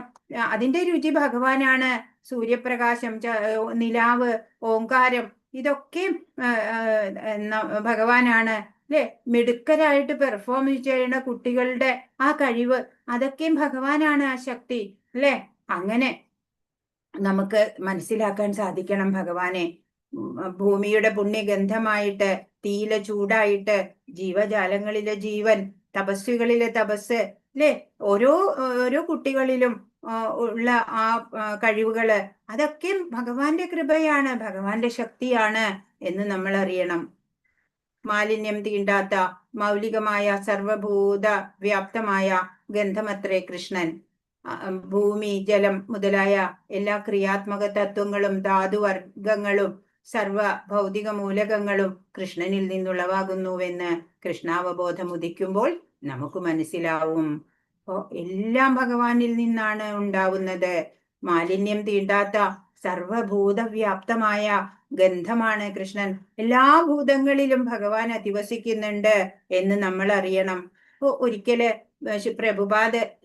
അതിന്റെ രുചി ഭഗവാനാണ്. സൂര്യപ്രകാശം, നിലാവ്, ഓങ്കാരം, ഇതൊക്കെ ഭഗവാനാണ്, അല്ലെ? മിടുക്കരായിട്ട് പെർഫോം ചെയ്യുന്ന കുട്ടികളുടെ ആ കഴിവ്, അതൊക്കെയും ഭഗവാനാണ്, ആ ശക്തി, അല്ലെ? അങ്ങനെ നമുക്ക് മനസ്സിലാക്കാൻ സാധിക്കണം ഭഗവാനെ. ഭൂമിയുടെ പുണ്യഗന്ധമായിട്ട്, തീയിലെ ചൂടായിട്ട്, ജീവജാലങ്ങളിലെ ജീവൻ, തപസ്വികളിലെ തപസ്, അല്ലെ? ഓരോ കുട്ടികളിലും ഉള്ള ആ കഴിവുകള്, അതൊക്കെ ഭഗവാന്റെ കൃപയാണ്, ഭഗവാന്റെ ശക്തിയാണ് എന്ന് നമ്മൾ അറിയണം. മാലിന്യം തീണ്ടാത്ത മൗലികമായ സർവഭൂത വ്യാപ്തമായ ഗന്ധമത്രേ കൃഷ്ണൻ. ഭൂമി, ജലം മുതലായ എല്ലാ ക്രിയാത്മക തത്വങ്ങളും ധാതുവർഗങ്ങളും സർവ ഭൗതിക മൂലകങ്ങളും കൃഷ്ണനിൽ നിന്നുളവാകുന്നുവെന്ന് കൃഷ്ണാവബോധം ഉദിക്കുമ്പോൾ നമുക്ക് മനസ്സിലാവും. എല്ലാം ഭഗവാനിൽ നിന്നാണ് ഉണ്ടാവുന്നത്. മാലിന്യം തീണ്ടാത്ത സർവഭൂതവ്യാപ്തമായ ഗന്ധമാണ് കൃഷ്ണൻ. എല്ലാ ഭൂതങ്ങളിലും ഭഗവാൻ അധിവസിക്കുന്നുണ്ട് എന്ന് നമ്മൾ അറിയണം. ഒരിക്കല്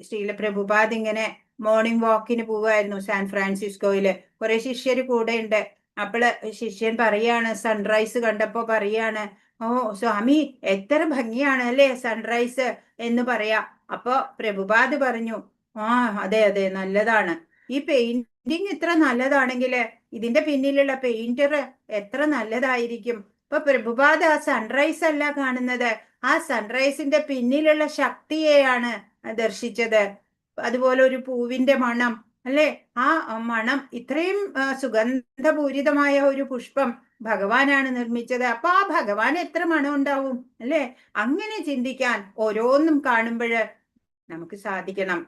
ശ്രീല പ്രഭുപാദ് ഇങ്ങനെ മോർണിംഗ് വാക്കിന് പോവായിരുന്നു സാൻ ഫ്രാൻസിസ്കോയില്. കുറെ ശിഷ്യര് കൂടെ ഉണ്ട്. അപ്പോള് ശിഷ്യൻ പറയാണ്, സൺറൈസ് കണ്ടപ്പോ പറയാണ്, ഓ സ്വാമി എത്ര ഭംഗിയാണ് അല്ലേ സൺറൈസ് എന്ന് പറയാ. അപ്പൊ പ്രഭുപാദ് പറഞ്ഞു, ആ അതെ അതെ നല്ലതാണ്. ഈ പെയിന്റിങ് ഇത്ര നല്ലതാണെങ്കില് ഇതിന്റെ പിന്നിലുള്ള പെയിന്റർ എത്ര നല്ലതായിരിക്കും. ഇപ്പൊ പ്രഭുപാദ് ആ സൺറൈസ് അല്ല കാണുന്നത്, ആ സൺറൈസിന്റെ പിന്നിലുള്ള ശക്തിയെയാണ് ദർശിച്ചത്. അതുപോലെ ഒരു പൂവിന്റെ മണം അല്ലെ, ആ മണം ഇത്രയും സുഗന്ധപൂരിതമായ ഒരു പുഷ്പം ഭഗവാനാണ് നിർമ്മിച്ചത്. അപ്പൊ ആ ഭഗവാൻ എത്ര മണം ഉണ്ടാവും അല്ലെ. അങ്ങനെ ചിന്തിക്കാൻ ഓരോന്നും കാണുമ്പോൾ നമുക്ക് സാധിക്കണം.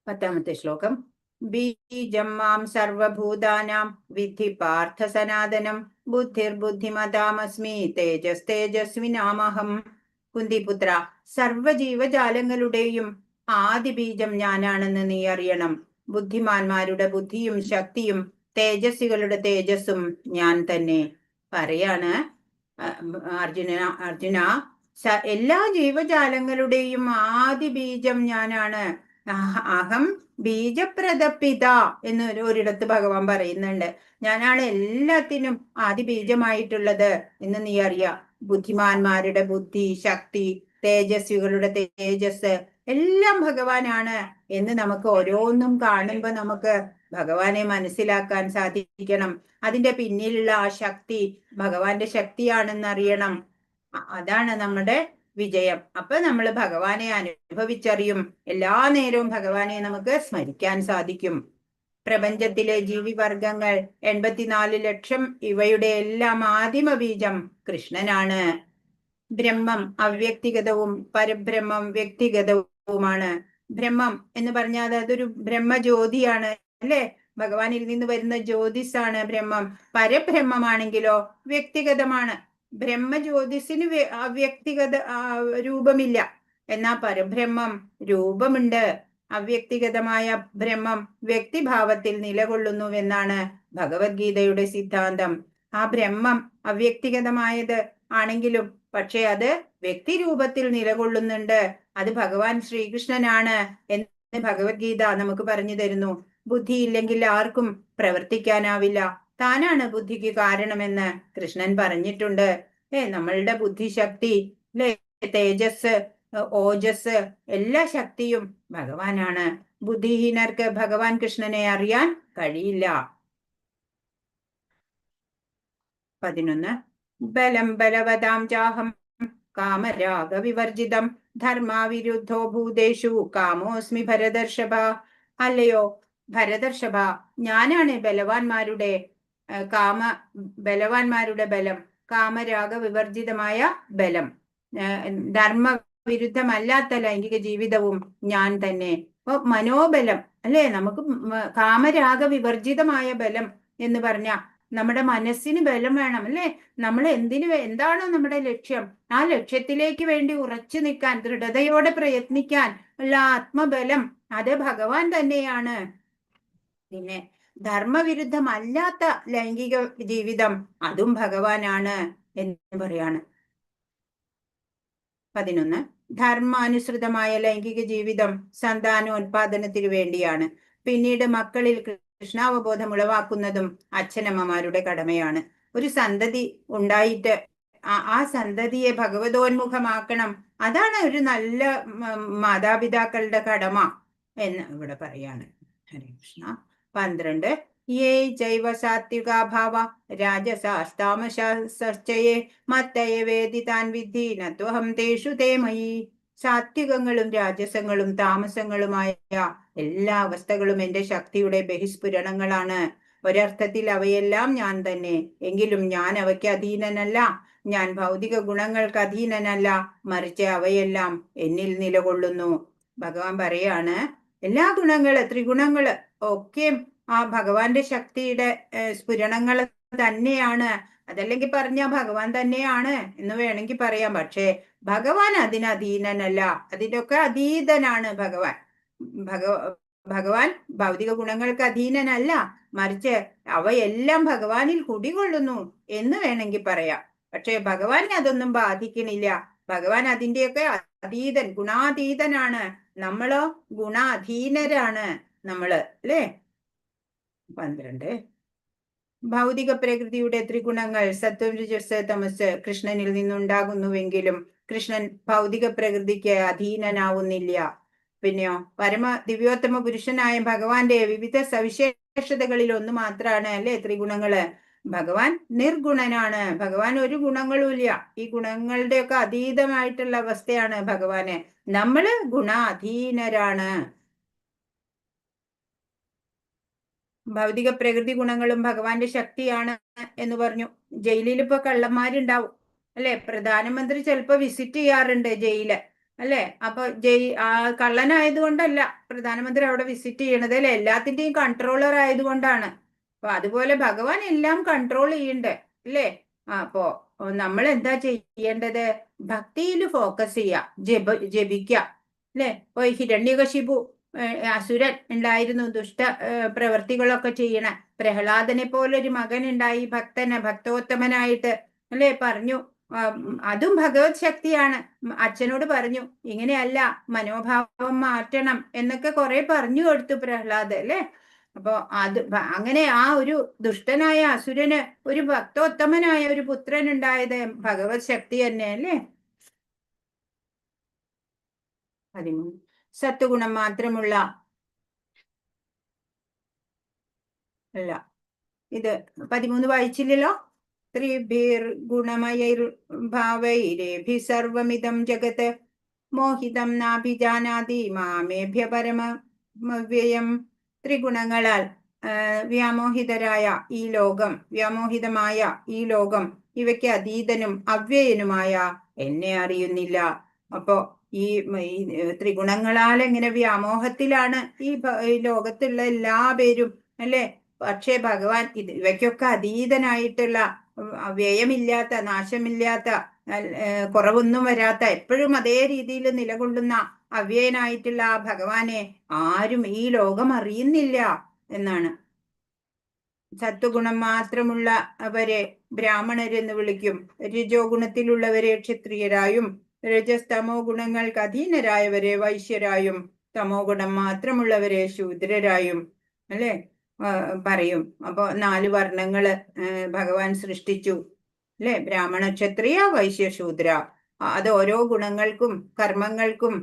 10ാമത്തെ ശ്ലോകം. ബീജം മാം സർവഭൂതാനാം വിദ്ധി പാർത്ഥ സനാതനം ബുദ്ധിർബുദ്ധിമതാമസ്മി തേജസ്തേജസ്വിനാമഹം. കുന്തിപുത്ര, സർവജീവജാലങ്ങളുടെയും ആദി ബീജം ഞാനാണെന്ന് നീ അറിയണം. ബുദ്ധിമാന്മാരുടെ ബുദ്ധിയും ശക്തിയും തേജസ്വികളുടെ തേജസ്സും ഞാൻ തന്നെ. പറയാണ് അർജുന, എല്ലാ ജീവജാലങ്ങളുടെയും ആദി ബീജം ഞാനാണ്. അഹം ബീജപ്രദപിത എന്ന് ഒരിടത്ത് ഭഗവാൻ പറയുന്നുണ്ട്. ഞാനാണ് എല്ലാത്തിനും ആദി ബീജമായിട്ടുള്ളത് എന്ന് നീ അറിയാ. ബുദ്ധിമാന്മാരുടെ ബുദ്ധി, ശക്തി, തേജസ്വികളുടെ തേജസ് എല്ലാം ഭഗവാനാണ് എന്ന് നമുക്ക് ഓരോന്നും കാണുമ്പോ നമുക്ക് ഭഗവാനെ മനസ്സിലാക്കാൻ സാധിക്കണം. അതിന്റെ പിന്നിലുള്ള ആ ശക്തി ഭഗവാന്റെ ശക്തിയാണെന്ന് അറിയണം. അതാണ് നമ്മുടെ വിജയം. അപ്പൊ നമ്മൾ ഭഗവാനെ അനുഭവിച്ചറിയും. എല്ലാ നേരവും ഭഗവാനെ നമുക്ക് സ്മരിക്കാൻ സാധിക്കും. പ്രപഞ്ചത്തിലെ ജീവിവർഗങ്ങൾ 84 ലക്ഷം, ഇവയുടെ എല്ലാം ആദിമ ബീജം കൃഷ്ണനാണ്. ബ്രഹ്മം അവ്യക്തിഗതവും പരബ്രഹ്മം വ്യക്തിഗതവുമാണ്. ബ്രഹ്മം എന്ന് പറഞ്ഞാൽ അതൊരു ബ്രഹ്മജ്യോതിയാണ് അല്ലെ. ഭഗവാനിൽ നിന്ന് വരുന്ന ജ്യോതിസാണ് ബ്രഹ്മം. പരബ്രഹ്മമാണെങ്കിലോ വ്യക്തിഗതമാണ്. ബ്രഹ്മജ്യോതിസിന് അവ്യക്തിഗത രൂപമില്ല, എന്നാ പരബ്രഹ്മം രൂപമുണ്ട്. അവ്യക്തിഗതമായ ബ്രഹ്മം വ്യക്തിഭാവത്തിൽ നിലകൊള്ളുന്നുവെന്നാണ് ഭഗവത്ഗീതയുടെ സിദ്ധാന്തം. ആ ബ്രഹ്മം അവ്യക്തിഗതമായത് ആണെങ്കിലും പക്ഷെ അത് വ്യക്തിരൂപത്തിൽ നിലകൊള്ളുന്നുണ്ട്. അത് ഭഗവാൻ ശ്രീകൃഷ്ണനാണ് എന്ന് ഭഗവത്ഗീത നമുക്ക് പറഞ്ഞു തരുന്നു. ബുദ്ധിയില്ലെങ്കിൽ ആർക്കും പ്രവർത്തിക്കാനാവില്ല. താനാണ് ബുദ്ധിക്ക് കാരണമെന്ന് കൃഷ്ണൻ പറഞ്ഞിട്ടുണ്ട്. നമ്മളുടെ ബുദ്ധിശക്തി അല്ലെ, തേജസ്, ഓജസ്, എല്ലാ ശക്തിയും ഭഗവാനാണ്. ബുദ്ധിഹീനർക്ക് ഭഗവാൻ കൃഷ്ണനെ അറിയാൻ കഴിയില്ല. 11. ബലം ബലവതാം ചാഹം കാമരാഗ വിവർജിതം ധർമാവിരുദ്ധോ ഭൂതേഷു കാമോസ്മി ഭരതർഷഭ. അല്ലയോ ഭരതർഷഭ, ഞാനാണ് ബലവാന്മാരുടെ ബലം, കാമരാഗ വിവർജിതമായ ബലം, ധർമ്മവിരുദ്ധമല്ലാത്ത ലൈംഗിക ജീവിതവും ഞാൻ തന്നെ. അപ്പൊ മനോബലം അല്ലെ, നമുക്ക് കാമരാഗ വിവർജിതമായ ബലം എന്ന് പറഞ്ഞ നമ്മുടെ മനസ്സിന് ബലം വേണം അല്ലെ. നമ്മൾ എന്താണോ നമ്മുടെ ലക്ഷ്യം, ആ ലക്ഷ്യത്തിലേക്ക് വേണ്ടി ഉറച്ചു നിൽക്കാൻ, ദൃഢതയോടെ പ്രയത്നിക്കാൻ ഉള്ള ആത്മബലം അത് ഭഗവാൻ തന്നെയാണ്. പിന്നെ ധർമ്മവിരുദ്ധമല്ലാത്ത ലൈംഗിക ജീവിതം അതും ഭഗവാനാണ് എന്ന് പറയാണ്. 11. ധർമാനുസൃതമായ ലൈംഗിക ജീവിതം സന്താനോത്പാദനത്തിന് വേണ്ടിയാണ്. പിന്നീട് മക്കളിൽ കൃഷ്ണാവബോധം ഉളവാക്കുന്നതും അച്ഛനമ്മമാരുടെ കടമയാണ്. ഒരു സന്തതി ഉണ്ടായിട്ട് ആ സന്തതിയെ ഭഗവതോന്മുഖമാക്കണം. അതാണ് ഒരു നല്ല മാതാപിതാക്കളുടെ കടമ എന്ന് ഇവിടെ പറയാണ്. ഹരേ കൃഷ്ണ. 12. യേ ജൈവ സാത്വികാ ഭാവ രാജസാസ്താമസർച്ചയെ മത്തയെ വേദിതാൻ വിദ്ധി നത്വഹം തേഷു തേ മയി. സാത്വികങ്ങളും രാജസങ്ങളും താമസങ്ങളുമായ എല്ലാ അവസ്ഥകളും എന്റെ ശക്തിയുടെ ബഹിസ്ഫുരണങ്ങളാണ്. ഒരർത്ഥത്തിൽ അവയെല്ലാം ഞാൻ തന്നെ. എങ്കിലും ഞാൻ അവയ്ക്ക് അധീനനല്ല. ഞാൻ ഭൗതിക ഗുണങ്ങൾക്ക് അധീനനല്ല, മറിച്ച് അവയെല്ലാം എന്നിൽ നിലകൊള്ളുന്നു. ഭഗവാൻ പറയാണ്, എല്ലാ ഗുണങ്ങള്, ത്രിഗുണങ്ങള് ഒക്കെ ആ ഭഗവാന്റെ ശക്തിയുടെ സ്ഫുരണങ്ങൾ തന്നെയാണ്. അതല്ലെങ്കിൽ പറഞ്ഞ ഭഗവാൻ തന്നെയാണ് എന്ന് വേണമെങ്കിൽ പറയാം. പക്ഷേ ഭഗവാൻ അതിന് അധീനനല്ല, അതിനൊക്കെ അതീതനാണ് ഭഗവാൻ. ഭഗവാൻ ഭൗതിക ഗുണങ്ങൾക്ക് അധീനനല്ല, മറിച്ച് അവയെല്ലാം ഭഗവാനിൽ കുടികൊള്ളുന്നു എന്ന് വേണമെങ്കിൽ പറയാം. പക്ഷെ ഭഗവാനെ അതൊന്നും ബാധിക്കണില്ല. ഭഗവാൻ അതിന്റെയൊക്കെ അതീതൻ, ഗുണാതീതനാണ്. നമ്മളോ ഗുണാധീനരാണ് നമ്മള്, അല്ലേ? 12 ഭൗതിക പ്രകൃതിയുടെ ത്രിഗുണങ്ങൾ സത്വം രജസ് തമസ് കൃഷ്ണനിൽ നിന്നുണ്ടാകുന്നുവെങ്കിലും കൃഷ്ണൻ ഭൗതിക പ്രകൃതിക്ക് അധീനനാവുന്നില്ല. പിന്നെയോ ദിവ്യോത്തമ പുരുഷനായ ഭഗവാന്റെ വിവിധ സവിശേഷതകളിൽ ഒന്ന് മാത്രമാണ് അല്ലെ ത്രിഗുണങ്ങള്. ഭഗവാൻ നിർഗുണനാണ്. ഭഗവാൻ ഒരു ഗുണങ്ങളും ഇല്ല. ഈ ഗുണങ്ങളുടെയൊക്കെ അതീതമായിട്ടുള്ള അവസ്ഥയാണ് ഭഗവാന്. നമ്മള് ഗുണാധീനരാണ്. ഭൗതിക പ്രകൃതി ഗുണങ്ങളും ഭഗവാന്റെ ശക്തിയാണ് എന്ന് പറഞ്ഞു. ജയിലിൽ ഇപ്പൊ കള്ളന്മാരുണ്ടാവും അല്ലെ? പ്രധാനമന്ത്രി ചിലപ്പോ വിസിറ്റ് ചെയ്യാറുണ്ട് ജയില്, അല്ലെ? അപ്പൊ കള്ളനായതുകൊണ്ടല്ല പ്രധാനമന്ത്രി അവിടെ വിസിറ്റ് ചെയ്യണത്, അല്ലെ? എല്ലാത്തിന്റെയും കൺട്രോളർ ആയതുകൊണ്ടാണ്. അപ്പൊ അതുപോലെ ഭഗവാൻ എല്ലാം കൺട്രോൾ ചെയ്യണ്ട്, അല്ലേ? അപ്പോ നമ്മൾ എന്താ ചെയ്യേണ്ടത്? ഭക്തിയിൽ ഫോക്കസ് ചെയ്യുക, ജപിക്കുക, അല്ലെ? ഇപ്പൊ ഹിരണ്യകശിപു അസുരൻ ഉണ്ടായിരുന്നു, ദുഷ്ട പ്രവൃത്തികളൊക്കെ ചെയ്യണ. പ്രഹ്ലാദനെ പോലൊരു മകൻ ഉണ്ടായി, ഭക്തോത്തമനായിട്ട്, അല്ലെ? പറഞ്ഞു, അതും ഭഗവത് ശക്തിയാണ്. അച്ഛനോട് പറഞ്ഞു ഇങ്ങനെയല്ല, മനോഭാവം മാറ്റണം എന്നൊക്കെ കുറെ പറഞ്ഞു കൊടുത്തു പ്രഹ്ലാദ്, അല്ലെ? അപ്പൊ അങ്ങനെ ആ ഒരു ദുഷ്ടനായ അസുരന് ഒരു ഭക്തോത്തമനായ ഒരു പുത്രൻ ഉണ്ടായത് ഭഗവത് ശക്തി തന്നെ, അല്ലേ? 13 സത്വഗുണം മാത്രമുള്ള അല്ല, ഇത് 13 വായിച്ചില്ലല്ലോ. ത്രിഭിർഗുണമയൈർഭാവൈരേഭി സർവമിദം ജഗത് മോഹിതം നാഭിജാനാതി മാമേഭ്യ പരമവ്യയം. ത്രിഗുണങ്ങളാൽ വ്യാമോഹിതമായ ഈ ലോകം, വ്യാമോഹിതമായ ഈ ലോകം ഇവയ്ക്ക് അതീതനും അവ്യയനുമായ എന്നെ അറിയുന്നില്ല. അപ്പോ ഈ ത്രിഗുണങ്ങളാൽ എങ്ങനെ വ്യാമോഹത്തിലാണ് ഈ ലോകത്തുള്ള എല്ലാ പേരും, അല്ലെ? പക്ഷേ ഭഗവാൻ ഇവയ്ക്കൊക്കെ അതീതനായിട്ടുള്ള, വ്യയമില്ലാത്ത, നാശമില്ലാത്ത, കുറവൊന്നും വരാത്ത, എപ്പോഴും അതേ രീതിയിൽ നിലകൊള്ളുന്ന അവ്യയനായിട്ടുള്ള ആ ഭഗവാനെ ആരും ഈ ലോകം അറിയുന്നില്ല എന്നാണ്. സത്വഗുണം മാത്രമുള്ള അവരെ ബ്രാഹ്മണരെന്ന് വിളിക്കും. രജോ ഗുണത്തിലുള്ളവരെ ക്ഷത്രിയരായും രജസ്തമോ ഗുണങ്ങൾക്ക് അധീനരായവരെ വൈശ്യരായും തമോ ഗുണം മാത്രമുള്ളവരെ ശൂദ്രരായും, അല്ലെ, പറയും. അപ്പൊ 4 വർണ്ണങ്ങള് ഭഗവാൻ സൃഷ്ടിച്ചു, അല്ലെ? ബ്രാഹ്മണ, ക്ഷത്രിയ, വൈശ്യ, ശൂദ്ര. അത് ഓരോ ഗുണങ്ങൾക്കും കർമ്മങ്ങൾക്കും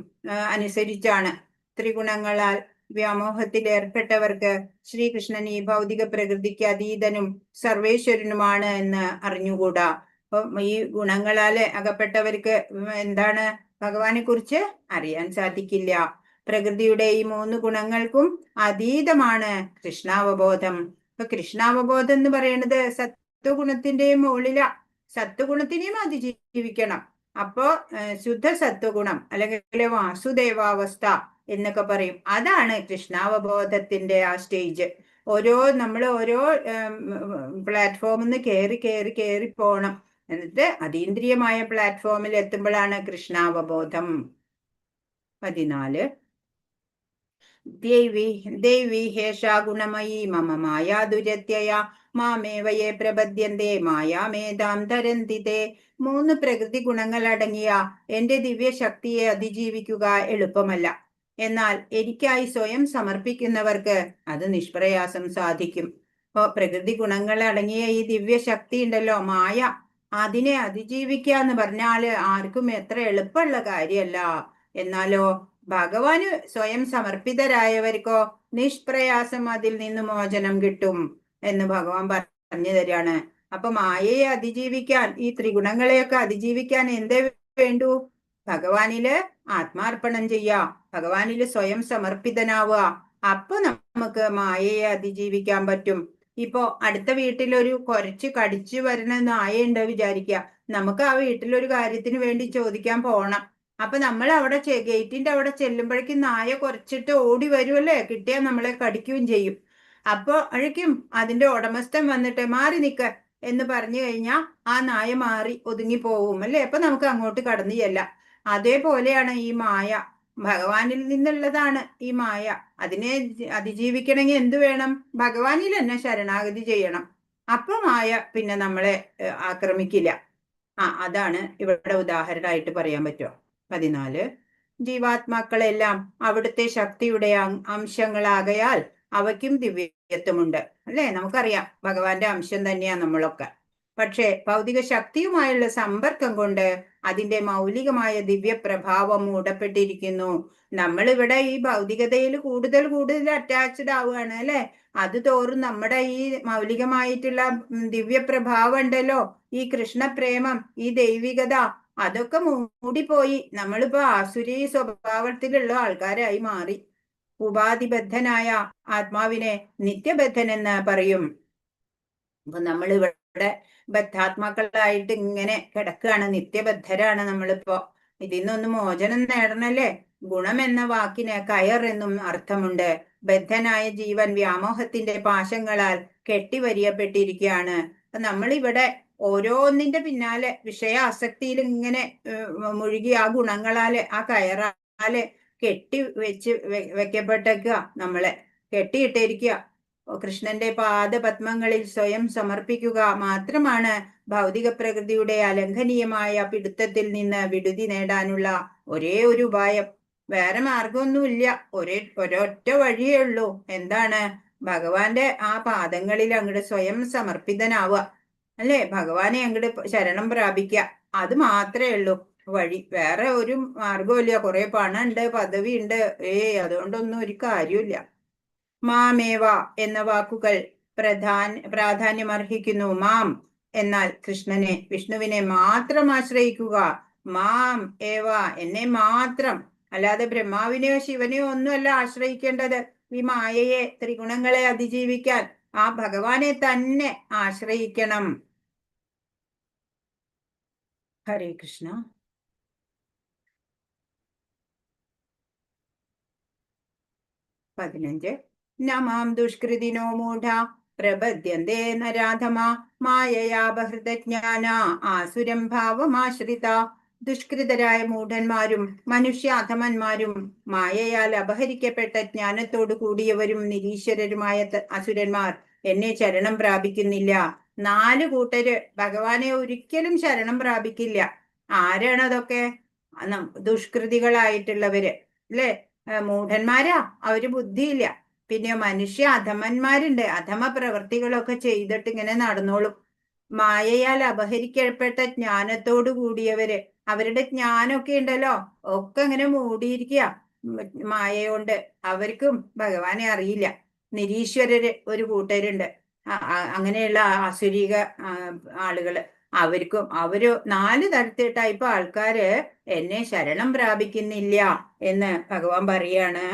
അനുസരിച്ചാണ്. ത്രിഗുണങ്ങളാൽ വ്യാമോഹത്തിൽ ഏർപ്പെട്ടവർക്ക് ശ്രീകൃഷ്ണൻ ഈ ഭൗതിക പ്രകൃതിക്ക് അതീതനും സർവേശ്വരനുമാണ് എന്ന് അറിഞ്ഞുകൂടാ. അപ്പം ഈ ഗുണങ്ങളാല് അകപ്പെട്ടവർക്ക് എന്താണ് ഭഗവാനെ കുറിച്ച് അറിയാൻ സാധിക്കില്ല. പ്രകൃതിയുടെ ഈ 3 ഗുണങ്ങൾക്കും അതീതമാണ് കൃഷ്ണാവബോധം. ഇപ്പൊ കൃഷ്ണാവബോധം എന്ന് പറയുന്നത് സത്വഗുണത്തിന്റെയും മുകളിലാ. സത്വഗുണത്തിനെയും അതിജീവിക്കണം. അപ്പോ ശുദ്ധ സത്വഗുണം അല്ലെങ്കിൽ വാസുദേവാവസ്ഥ എന്നൊക്കെ പറയും. അതാണ് കൃഷ്ണാവബോധത്തിന്റെ ആ സ്റ്റേജ്. നമ്മൾ ഓരോ പ്ലാറ്റ്ഫോമിൽ നിന്ന് കയറി പോണം. എന്നിട്ട് അതീന്ദ്രിയമായ പ്ലാറ്റ്ഫോമിൽ എത്തുമ്പോഴാണ് കൃഷ്ണാവബോധം. 14 ദേവി ഹേഷാ ഗുണമയീ മമ മായാ ദുരത്യയ മാമേവയെ പ്രപദ്യന്തേ മായാമേതാം തരന്തിതേ. 3 പ്രകൃതി ഗുണങ്ങൾ അടങ്ങിയ എന്റെ ദിവ്യശക്തിയെ അതിജീവിക്കുക എളുപ്പമല്ല. എന്നാൽ എനിക്കായി സ്വയം സമർപ്പിക്കുന്നവർക്ക് അത് നിഷ്പ്രയാസം സാധിക്കും. അപ്പോ പ്രകൃതി ഗുണങ്ങൾ അടങ്ങിയ ഈ ദിവ്യശക്തി ഉണ്ടല്ലോ, മായ, അതിനെ അതിജീവിക്കുക എന്ന് പറഞ്ഞാല് ആർക്കും എത്ര എളുപ്പമുള്ള കാര്യമല്ല. എന്നാലോ ഭഗവാന് സ്വയം സമർപ്പിതരായവർക്കോ നിഷ്പ്രയാസം അതിൽ നിന്ന് മോചനം കിട്ടും എന്ന് ഭഗവാൻ പറഞ്ഞു തരികയാണ്. അപ്പൊ മായയെ അതിജീവിക്കാൻ, ഈ ത്രിഗുണങ്ങളെയൊക്കെ അതിജീവിക്കാൻ എന്തേ വേണ്ടു? ഭഗവാനില് ആത്മാർപ്പണം ചെയ്യുക, ഭഗവാനില് സ്വയം സമർപ്പിതനാവുക. അപ്പൊ നമുക്ക് മായയെ അതിജീവിക്കാൻ പറ്റും. ഇപ്പോ അടുത്ത വീട്ടിലൊരു കുറച്ച് കടിച്ചു വരുന്ന നായുണ്ട് വിചാരിക്കുക. നമുക്ക് ആ വീട്ടിലൊരു കാര്യത്തിന് വേണ്ടി ചോദിക്കാൻ പോണം. അപ്പൊ നമ്മൾ അവിടെ ഗേറ്റിന്റെ അവിടെ ചെല്ലുമ്പോഴേക്കും നായ കുറച്ചിട്ട് ഓടി വരുമല്ലേ, കിട്ടിയാൽ നമ്മളെ കടിക്കുകയും ചെയ്യും. അപ്പൊ അഴയ്ക്കും അതിന്റെ ഉടമസ്ഥൻ വന്നിട്ട് മാറി നിക്ക എന്ന് പറഞ്ഞു കഴിഞ്ഞാൽ ആ നായ മാറി ഒതുങ്ങി പോവും അല്ലേ. അപ്പൊ നമുക്ക് അങ്ങോട്ട് കടന്നു ചെല്ലാം. അതേപോലെയാണ് ഈ മായ. ഭഗവാനിൽ നിന്നുള്ളതാണ് ഈ മായ. അതിനെ അതിജീവിക്കണമെങ്കിൽ എന്ത് വേണം? ഭഗവാനിൽ തന്നെ ശരണാഗതി ചെയ്യണം. അപ്പൊ മായ പിന്നെ നമ്മളെ ആക്രമിക്കില്ല. അതാണ് ഇവിടെ ഉദാഹരണമായിട്ട് പറയാൻ പറ്റുമോ. 14 ജീവാത്മാക്കളെല്ലാം അവിടുത്തെ ശക്തിയുടെ അംശങ്ങളാകയാൽ അവയ്ക്കും ദിവ്യത്വമുണ്ട് അല്ലേ. നമുക്കറിയാം ഭഗവാന്റെ അംശം തന്നെയാ നമ്മളൊക്കെ. പക്ഷേ ഭൗതിക ശക്തിയുമായുള്ള സമ്പർക്കം കൊണ്ട് അതിന്റെ മൗലികമായ ദിവ്യപ്രഭാവം മൂടപ്പെട്ടിരിക്കുന്നു. നമ്മളിവിടെ ഈ ഭൗതികതയിൽ കൂടുതൽ കൂടുതൽ അറ്റാച്ച്ഡ് ആവുകയാണ് അല്ലെ. അത് തോറും നമ്മുടെ ഈ മൗലികമായിട്ടുള്ള ദിവ്യപ്രഭാവം ഉണ്ടല്ലോ, ഈ കൃഷ്ണപ്രേമം, ഈ ദൈവികത, അതൊക്കെ മൂടിപ്പോയി നമ്മളിപ്പോ ആസുരീ സ്വഭാവത്തിലുള്ള ആൾക്കാരായി മാറി. ഉപാധിബദ്ധനായ ആത്മാവിനെ നിത്യബദ്ധൻ എന്ന് പറയും. അപ്പൊ നമ്മളിവിടെ ബദ്ധാത്മാക്കളായിട്ട് ഇങ്ങനെ കിടക്കുകയാണ്, നിത്യബദ്ധരാണ് നമ്മളിപ്പോ. ഇതിൽ നിന്നൊന്ന് മോചനം നേടണല്ലേ. ഗുണം എന്ന വാക്കിന് കയർ എന്നും അർത്ഥമുണ്ട്. ബദ്ധനായ ജീവൻ വ്യാമോഹത്തിന്റെ പാശങ്ങളാൽ കെട്ടിവരിയപ്പെട്ടിരിക്കുകയാണ്. നമ്മളിവിടെ ഓരോന്നിന്റെ പിന്നാലെ വിഷയാസക്തിയിൽ ഇങ്ങനെ മുഴുകി ആ ഗുണങ്ങളാല് ആ കയറാല് കെട്ടി വെക്കപ്പെട്ടേക്കുക, നമ്മളെ കെട്ടിയിട്ടിരിക്കുക. കൃഷ്ണന്റെ പാദപത്മങ്ങളിൽ സ്വയം സമർപ്പിക്കുക മാത്രമാണ് ഭൗതിക പ്രകൃതിയുടെ അലംഘനീയമായ പിടുത്തത്തിൽ നിന്ന് വിടുതി നേടാനുള്ള ഒരേ ഒരു ഉപായം. വേറെ മാർഗമൊന്നുമില്ല. ഒരൊറ്റ വഴിയേ ഉള്ളൂ. എന്താണ്? ഭഗവാന്റെ ആ പാദങ്ങളിൽ അങ്ങോട്ട് സ്വയം സമർപ്പിതനാവുക അല്ലേ. ഭഗവാനെ അങ്ങോട്ട് ശരണം പ്രാപിക്കുക. അത് മാത്രമേ ഉള്ളൂ വഴി. വേറെ ഒരു മാർഗമില്ല. കുറെ പണമുണ്ട്, പദവി ഉണ്ട്, അതുകൊണ്ടൊന്നും ഒരു കാര്യമില്ല. മാമേവ എന്ന വാക്കുകൾ പ്രാധാന്യമർഹിക്കുന്നു. മാം എന്നാൽ കൃഷ്ണനെ, വിഷ്ണുവിനെ മാത്രം ആശ്രയിക്കുക. മാം ഏവ, എന്നെ മാത്രം. അല്ലാതെ ബ്രഹ്മാവിനെയോ ശിവനെയോ ഒന്നുമല്ല ആശ്രയിക്കേണ്ടത്. ഈ മായയെ, ത്രിഗുണങ്ങളെ അതിജീവിക്കാൻ ആ ഭഗവാനെ തന്നെ ആശ്രയിക്കണം. ഹരേ കൃഷ്ണ. 15 നമാം ദുഷ്കൃതിനോ മൂഢ പ്രപദ്യന്തേ നരാധമാ മായയാ ബഹൃതജ്ഞാന ആസുരം ഭാവമാശ്രിത. ദുഷ്കൃതരായ മൂഢന്മാരും മനുഷ്യാധമന്മാരും മായയാൽ അപഹരിക്കപ്പെട്ട ജ്ഞാനത്തോടു കൂടിയവരും നിരീശ്വരരുമായ അസുരന്മാർ എന്നെ ശരണം പ്രാപിക്കുന്നില്ല. 4 കൂട്ടര് ഭഗവാനെ ഒരിക്കലും ശരണം പ്രാപിക്കില്ല. ആരാണതൊക്കെ? ദുഷ്കൃതികളായിട്ടുള്ളവര് അല്ലെ. മൂഢന്മാരാ, അവര് ബുദ്ധിയില്ല. പിന്നെ മനുഷ്യ അധമന്മാരുണ്ട്, അധമ പ്രവൃത്തികളൊക്കെ ചെയ്തിട്ട് ഇങ്ങനെ നടന്നോളും. മായയാൽ അപഹരിക്കപ്പെട്ട ജ്ഞാനത്തോടു കൂടിയവര്, അവരുടെ ജ്ഞാനമൊക്കെ ഉണ്ടല്ലോ, ഒക്കെ ഇങ്ങനെ മൂടിയിരിക്കുക മായയോണ്ട്. അവർക്കും ഭഗവാനെ അറിയില്ല. നിരീശ്വരര് ഒരു കൂട്ടരുണ്ട്, അങ്ങനെയുള്ള ആസുരിക ആളുകള്. അവര് 4 ടൈപ്പ് ആൾക്കാര് എന്നെ ശരണം പ്രാപിക്കുന്നില്ല എന്ന് ഭഗവാൻ പറയാണ്.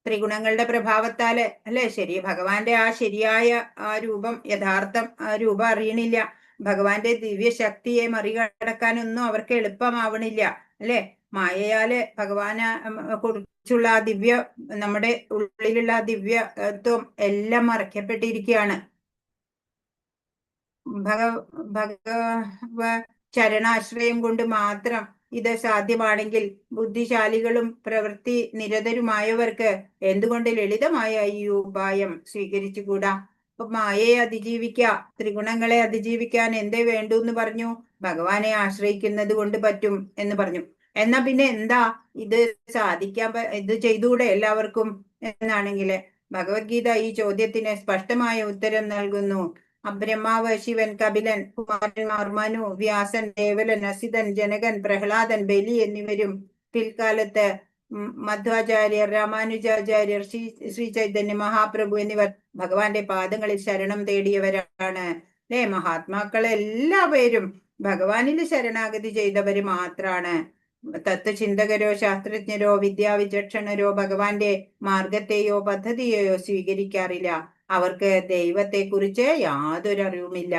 ത്രിഗുണങ്ങളുടെ പ്രഭാവത്താല് അല്ലെ, ഭഗവാന്റെ ആ ശരിയായ ആ രൂപം, യഥാർത്ഥം ആ രൂപം അറിയണില്ല. ഭഗവാന്റെ ദിവ്യ ശക്തിയെ മറികടക്കാനൊന്നും അവർക്ക് എളുപ്പമാവണില്ല അല്ലെ. മായയാല് ഭഗവാനെ കുറിച്ചുള്ള ആ നമ്മുടെ ഉള്ളിലുള്ള ദിവ്യത്വം എല്ലാം മറയ്ക്കപ്പെട്ടിരിക്കുകയാണ്. ഭഗവ ചരണാശ്രയം കൊണ്ട് മാത്രം ഇത് സാധ്യമാണെങ്കിൽ ബുദ്ധിശാലികളും പ്രവൃത്തി നിരതരുമായവർക്ക് എന്തുകൊണ്ട് ലളിതമായ ഈ ഉപായം സ്വീകരിച്ചുകൂടാ? അപ്പൊ മായയെ അതിജീവിക്കുക, ത്രിഗുണങ്ങളെ അതിജീവിക്കാൻ എന്തേ വേണ്ടു എന്ന് പറഞ്ഞു? ഭഗവാനെ ആശ്രയിക്കുന്നത് കൊണ്ട് പറ്റും എന്ന് പറഞ്ഞു. എന്നാ പിന്നെ എന്താ ഇത് ഇത് ചെയ്തുകൂടെ എല്ലാവർക്കും എന്നാണെങ്കില് ഭഗവത്ഗീത ഈ ചോദ്യത്തിന് സ്പഷ്ടമായ ഉത്തരം നൽകുന്നു. ബ്രഹ്മാവ്, ശിവൻ, കപിലൻ, കുമാരന്മാർ, മനു, വ്യാസൻ, ദേവലൻ, അസിതൻ, ജനകൻ, പ്രഹ്ലാദൻ, ബലി എന്നിവരും പിൽക്കാലത്ത് മധ്വാചാര്യർ, രാമാനുജാചാര്യർ, ശ്രീ ചൈതന്യ മഹാപ്രഭു എന്നിവർ ഭഗവാന്റെ പാദങ്ങളിൽ ശരണം തേടിയവരാണ് മഹാത്മാക്കൾ എല്ലാവരും ഭഗവാനിൽ ശരണാഗതി ചെയ്തവര് മാത്രാണ്. തത്വചിന്തകരോ ശാസ്ത്രജ്ഞരോ വിദ്യാവിചക്ഷണരോ ഭഗവാന്റെ മാർഗത്തെയോ പദ്ധതിയെയോ സ്വീകരിക്കാറില്ല. അവർക്ക് ദൈവത്തെക്കുറിച്ച് യാതൊരു അറിവുമില്ല.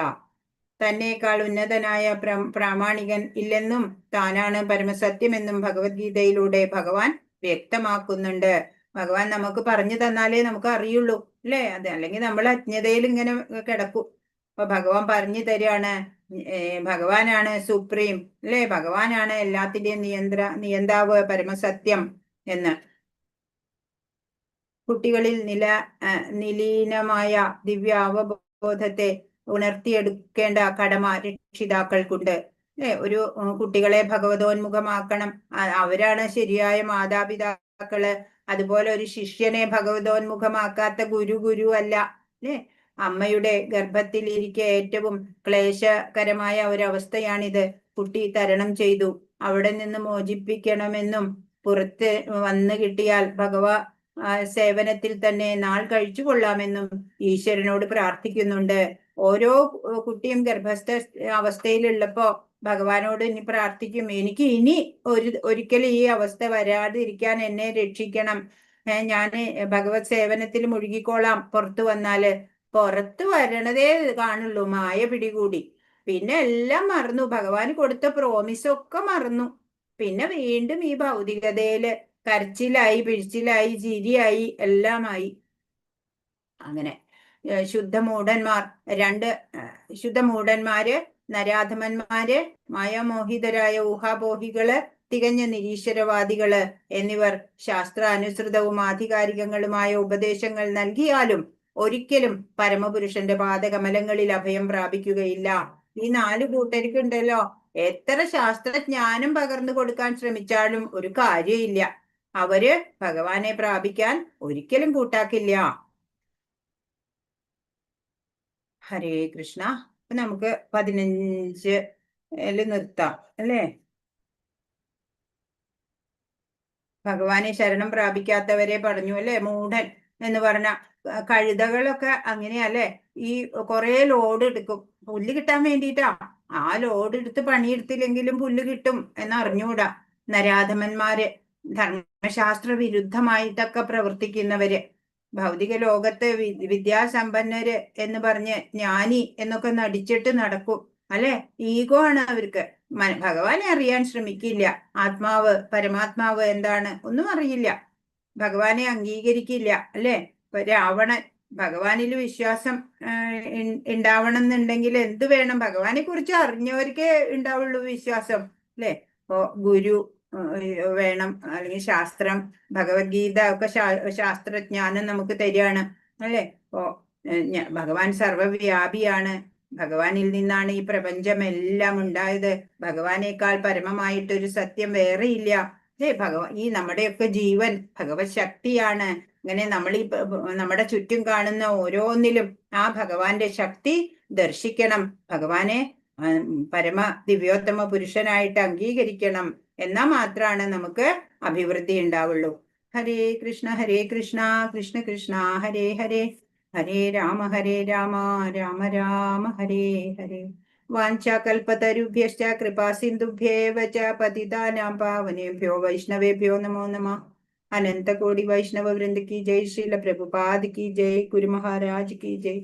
തന്നേക്കാൾ ഉന്നതനായ പ്രാമാണികൻ ഇല്ലെന്നും താനാണ് പരമസത്യമെന്നും ഭഗവത്ഗീതയിലൂടെ ഭഗവാൻ വ്യക്തമാക്കുന്നുണ്ട്. ഭഗവാൻ നമുക്ക് പറഞ്ഞു തന്നാലേ നമുക്ക് അറിയുള്ളൂ, അല്ലേ? അത് അല്ലെങ്കിൽ നമ്മൾ അജ്ഞതയിൽ ഇങ്ങനെ കിടക്കും. അപ്പൊ ഭഗവാൻ പറഞ്ഞു തരികയാണ്, ഭഗവാനാണ് സുപ്രീം, അല്ലേ? ഭഗവാനാണ് എല്ലാത്തിന്റെയും നിയന്താവ്, പരമസത്യം എന്ന്. കുട്ടികളിൽ നിലീനമായ ദിവ്യ അവബോധത്തെ ഉണർത്തിയെടുക്കേണ്ട കടമ രക്ഷിതാക്കൾക്കുണ്ട്, അല്ലെ? ഒരു കുട്ടികളെ ഭഗവതോന്മുഖമാക്കണം. അവരാണ് ശരിയായ മാതാപിതാക്കള്. അതുപോലെ ഒരു ശിഷ്യനെ ഭഗവതോന്മുഖമാക്കാത്ത ഗുരു അല്ല, അല്ലെ? അമ്മയുടെ ഗർഭത്തിൽ ഇരിക്കെ ഏറ്റവും ക്ലേശകരമായ ഒരവസ്ഥയാണിത്. കുട്ടി തരണം ചെയ്തു. അവിടെ നിന്ന് മോചിപ്പിക്കണമെന്നും പുറത്ത് വന്നു കിട്ടിയാൽ സേവനത്തിൽ തന്നെ നാൾ കഴിച്ചു കൊള്ളാമെന്നും ഈശ്വരനോട് പ്രാർത്ഥിക്കുന്നുണ്ട്. ഓരോ കുട്ടിയും ഗർഭസ്ഥ അവസ്ഥയിലുള്ളപ്പോ ഭഗവാനോട് ഇനി പ്രാർത്ഥിക്കും, എനിക്ക് ഇനി ഒരിക്കലും ഈ അവസ്ഥ വരാതിരിക്കാൻ എന്നെ രക്ഷിക്കണം. ഞാൻ ഭഗവത് സേവനത്തിൽ മുഴുകിക്കോളാം. പുറത്തു വന്നാല് പുറത്തു വരണതേ കാണുള്ളൂ, മായ പിടികൂടി. പിന്നെ എല്ലാം മറന്നു, ഭഗവാൻ കൊടുത്ത പ്രോമിസൊക്കെ മറന്നു. പിന്നെ വീണ്ടും ഈ ഭൗതികതയില് കരച്ചിലായി, പിഴിച്ചിലായി, ചിരിയായി, എല്ലാമായി. അങ്ങനെ ശുദ്ധമൂഢന്മാര്, നരാധമന്മാര്, മായാമോഹിതരായ ഊഹാപോഹികള്, തികഞ്ഞ നിരീശ്വരവാദികള് എന്നിവർ ശാസ്ത്രാനുസൃതവും ആധികാരികങ്ങളുമായ ഉപദേശങ്ങൾ നൽകിയാലും ഒരിക്കലും പരമപുരുഷന്റെ പാദകമലങ്ങളിൽ അഭയം പ്രാപിക്കുകയില്ല. ഈ 4 കൂട്ടർക്കുണ്ടല്ലോ, എത്ര ശാസ്ത്രജ്ഞാനം പകർന്നു കൊടുക്കാൻ ശ്രമിച്ചാലും ഒരു കാര്യമില്ല. അവര് ഭഗവാനെ പ്രാപിക്കാൻ ഒരിക്കലും കൂട്ടാക്കില്ല. ഹരേ കൃഷ്ണ. നമുക്ക് 15 നിർത്താം, അല്ലേ? ഭഗവാനെ ശരണം പ്രാപിക്കാത്തവരെ പറഞ്ഞു, അല്ലെ? മൂഢൻ എന്ന് പറഞ്ഞ കഴുതകളൊക്കെ അങ്ങനെയല്ലേ? ഈ കുറെ ലോഡ് എടുക്കും പുല്ല് കിട്ടാൻ വേണ്ടിയിട്ടാ. ആ ലോഡ് എടുത്ത് പണിയെടുത്തില്ലെങ്കിലും പുല്ല് കിട്ടും എന്നറിഞ്ഞൂടാ. നരാധമന്മാര്, ധർമ്മശാസ്ത്ര വിരുദ്ധമായിട്ടൊക്കെ പ്രവർത്തിക്കുന്നവര്, ഭൗതിക ലോകത്ത് വിദ്യാസമ്പന്നര് എന്ന് പറഞ്ഞ് ജ്ഞാനി എന്നൊക്കെ നടിച്ചിട്ട് നടക്കും, അല്ലെ? ഈഗോ ആണ് അവർക്ക്. ഭഗവാനെ അറിയാൻ ശ്രമിക്കില്ല. ആത്മാവ്, പരമാത്മാവ് എന്താണ് ഒന്നും അറിയില്ല. ഭഗവാനെ അംഗീകരിക്കില്ല, അല്ലെ? ഇപ്പൊ രാവണൻ, ഭഗവാനിൽ വിശ്വാസം ഉണ്ടാവണം എന്നുണ്ടെങ്കിൽ എന്ത് വേണം? ഭഗവാനെ കുറിച്ച് അറിഞ്ഞവർക്കേ ഉണ്ടാവുള്ളൂ വിശ്വാസം, അല്ലെ? ഇപ്പോ ഗുരു വേണം, അല്ലെങ്കിൽ ശാസ്ത്രം, ഭഗവത്ഗീത ഒക്കെ ശാസ്ത്രജ്ഞാനം നമുക്ക് തരികയാണ്, അല്ലെ? ഇപ്പോ ഭഗവാൻ സർവവ്യാപിയാണ്. ഭഗവാനിൽ നിന്നാണ് ഈ പ്രപഞ്ചമെല്ലാം ഉണ്ടായത്. ഭഗവാനേക്കാൾ പരമമായിട്ടൊരു സത്യം വേറെയില്ല, അല്ലേ? ഈ നമ്മുടെയൊക്കെ ജീവൻ ഭഗവത് ശക്തിയാണ്. അങ്ങനെ നമ്മൾ ഈ നമ്മുടെ ചുറ്റും കാണുന്ന ഓരോന്നിലും ആ ഭഗവാന്റെ ശക്തി ദർശിക്കണം. ഭഗവാനെ പരമ ദിവ്യോത്തമ പുരുഷനായിട്ട് അംഗീകരിക്കണം. എന്നാൽ മാത്രമാണ് നമുക്ക് അഭിവൃദ്ധി ഉണ്ടാവുള്ളൂ. ഹരേ കൃഷ്ണ കൃഷ്ണ കൃഷ്ണ ഹരേ ഹരേ, ഹരേ രാമ രാമ രാമ ഹരേ ഹരേ. വാഞ്ചാകൽപതരുഭ്യശ്ച കൃപാ സിന്ധുഭ്യേവ ച പതിതാനാം പാവനേഭ്യോ വൈഷ്ണവേഭ്യോ നമോ നമഃ. അനന്തകോടി വൈഷ്ണവ വൃന്ദ കി ജയ്, ശ്രീല പ്രഭുപാദ് കി ജയ്, ഗുരു മഹാരാജ് കി ജയ്.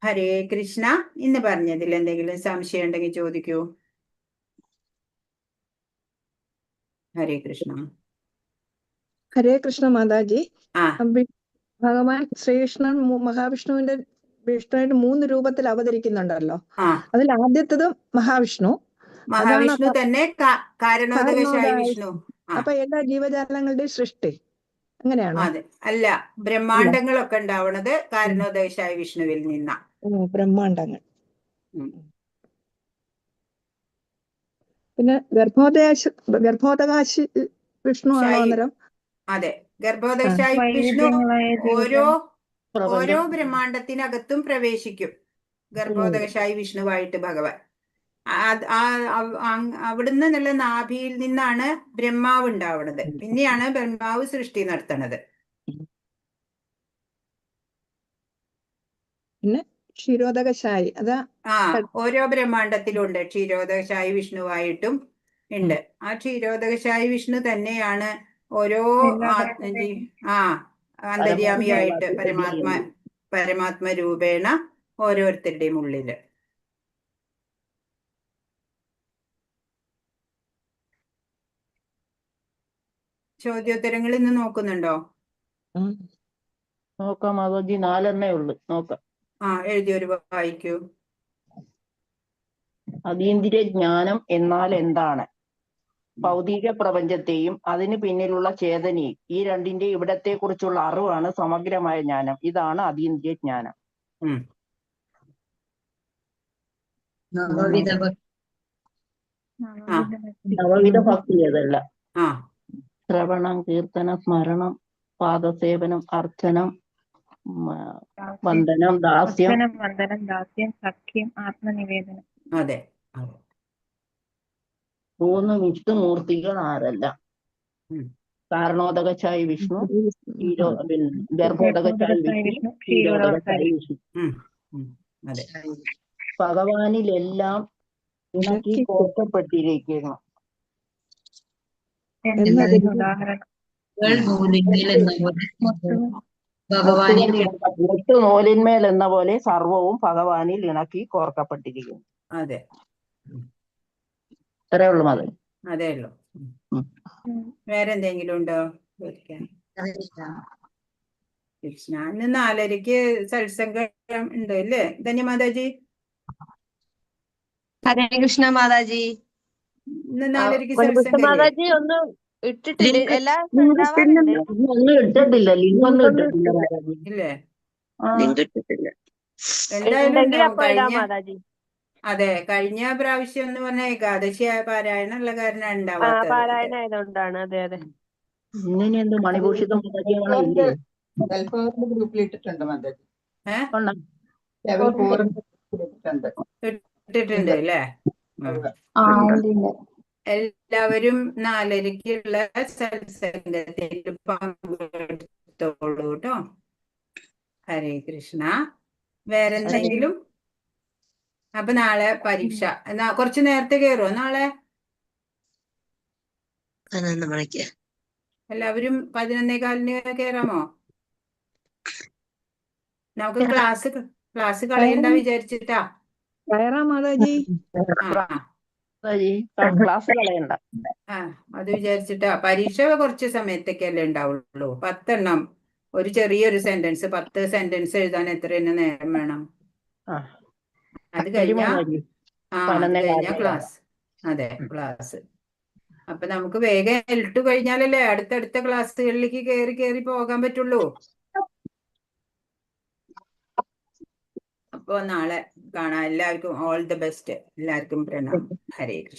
ഹരേ കൃഷ്ണ. ഇന്ന് പറഞ്ഞതിൽ എന്തെങ്കിലും സംശയം ഉണ്ടെങ്കിൽ ചോദിക്കൂ. ഹരേ കൃഷ്ണ. ഹരേ കൃഷ്ണ മാതാജി. ആ, ഭഗവാൻ ശ്രീകൃഷ്ണൻ വിഷ്ണുവിന്റെ 3 രൂപത്തിൽ അവതരിക്കുന്നുണ്ടല്ലോ. അതിൽ ആദ്യത്തത് മഹാവിഷ്ണു തന്നെ കാരണോദകശായി വിഷ്ണു. അപ്പൊ എല്ലാ ജീവജാലങ്ങളുടെയും സൃഷ്ടി അങ്ങനെയാണോ? അതെ, അല്ല, ബ്രഹ്മാണ്ടങ്ങളൊക്കെ ഉണ്ടാവണത് കാരണോദകശായി വിഷ്ണുവിൽ നിന്നാ. ബ്രഹ്മാണ്ടങ്ങൾ. പിന്നെ ഗർഭോദകാശി വിഷ്ണു ആണോ അന്നേരം? അതെ, ഗർഭോദകശായി വിഷ്ണു ഓരോ ബ്രഹ്മാണ്ടത്തിനകത്തും പ്രവേശിക്കും. ഗർഭോദകശായി വിഷ്ണുവായിട്ട് ഭഗവാൻ അവിടുന്ന് എന്നുള്ള നാഭിയിൽ നിന്നാണ് ബ്രഹ്മാവ് ഉണ്ടാവുന്നത്. പിന്നെയാണ് ബ്രഹ്മാവ് സൃഷ്ടി നടത്തുന്നത്. പിന്നെ ക്ഷീരോദകശായി, അതാ ഓരോ ബ്രഹ്മാണ്ടത്തിലും ഉണ്ട് ക്ഷീരോദകശായി വിഷ്ണുവായിട്ടും ഉണ്ട്. ആ ക്ഷീരോദകശായി വിഷ്ണു തന്നെയാണ് ഓരോ അന്തര്യാമിയായിട്ട് പരമാത്മ രൂപേണ ഓരോരുത്തരുടെയും ഉള്ളില്. ചോദ്യോത്തരങ്ങൾ ഇന്ന് നോക്കുന്നുണ്ടോ? നോക്കാം മാതാജി, 4 ഉള്ളു, നോക്കാം. എഴുതിയൊരു വായിക്കൂ. അതീന്ദ്രിയ ജ്ഞാനം എന്നാൽ എന്താണ്? ഭൗതിക പ്രപഞ്ചത്തെയും അതിന് പിന്നിലുള്ള ചേതനയും ഈ രണ്ടിന്റെയും ഇവിടത്തെ കുറിച്ചുള്ള അറിവാണ് സമഗ്രമായ ജ്ഞാനം. ഇതാണ് അതീന്ദ്രിയ ജ്ഞാനം. നവവിധ ഭക്തി ഏതല്ല? ശ്രവണം, കീർത്തനം, സ്മരണം, പാദസേവനം, അർച്ചനം, വന്ദനം, ദാസ്യം, സഖ്യം, ആത്മനിവേദനം. അതെ. 3 വിഷ്ണുമൂർത്തികൾ ആരല്ല? കാരണോദകശായി വിഷ്ണു, ഗർഭോദകശായി വിഷ്ണു, ക്ഷീരോദകശായി വിഷ്ണു. അതെ. ഭഗവാനിലെല്ലാം ഇണക്കി കോർക്കപ്പെട്ടിരിക്കുന്നു. നൂലിന്മേൽ എന്ന പോലെ സർവവും ഭഗവാനിൽ ഇണക്കി കോർക്കപ്പെട്ടിരിക്കുന്നു. അതെ. അത്രേ ഉള്ളു മതി. അതേ ഉള്ളു. വേറെന്തെങ്കിലും ഉണ്ടോ ചോദിക്കാൻ? കൃഷ്ണ, ഇന്ന് 4:30 സത്സംഗം ഉണ്ട് അല്ലേ ധന്യമാതാജി? ഹരേ കൃഷ്ണ മാതാജി. ഇന്ന് 4:30 സത്സംഗം മാതാജി ഒന്നും ഇട്ടിട്ടില്ല. ഒന്നും ഇട്ടിട്ടില്ല, ലിങ്ക് ഒന്നും ഇട്ടിട്ടില്ല ഇല്ലേ? മാതാജി. അതെ, കഴിഞ്ഞ പ്രാവശ്യം എന്ന് പറഞ്ഞ ഏകാദശി പാരായണമുള്ള കാരണം ഉണ്ടാവാത്തത്. പാരായണമായതുകൊണ്ടാണ്. അതെ അതെ. ഇങ്ങനെ എന്ത് മണിഭൂഷിതം ഗ്രൂപ്പിൽ ഇട്ടിട്ടുണ്ട് മാതാജി. ഇട്ടിട്ടുണ്ട് അല്ലേ? എല്ലാവരും 4:30 സത്സംഗത്തിൽ പങ്കെടുത്തോളൂ കേട്ടോ. ഹരേ കൃഷ്ണ. വേറെന്തെങ്കിലും? അപ്പൊ നാളെ പരീക്ഷ. കുറച്ച് നേരത്തെ കയറുമോ നാളെ? 11 മണിക്ക്. എല്ലാവരും 11:15 കയറാമോ? നമുക്ക് ക്ലാസ് കളയണ്ട വിചാരിച്ചിട്ടാ. മാതാജി. ക്ലാസ് കളയണ്ട. അത് വിചാരിച്ചിട്ടാ. പരീക്ഷ കുറച്ച് സമയത്തേക്കല്ലേ ഉണ്ടാവുള്ളൂ. 10 എണ്ണം, ഒരു ചെറിയൊരു സെന്റൻസ്, 10 സെന്റൻസ് എഴുതാൻ എത്ര നേരം വേണം? അത് കഴിഞ്ഞാ ക്ലാസ്. അതെ, ക്ലാസ്. അപ്പൊ നമുക്ക് വേഗം L2 കഴിഞ്ഞാലല്ലേ അടുത്തടുത്ത ക്ലാസ്സുകളിലേക്ക് കയറി പോകാൻ പറ്റുള്ളൂ. അപ്പൊ നാളെ കാണാം. എല്ലാവർക്കും ഓൾ ദ ബെസ്റ്റ്. എല്ലാവർക്കും പ്രണാമം. ഹരേ കൃഷ്ണ.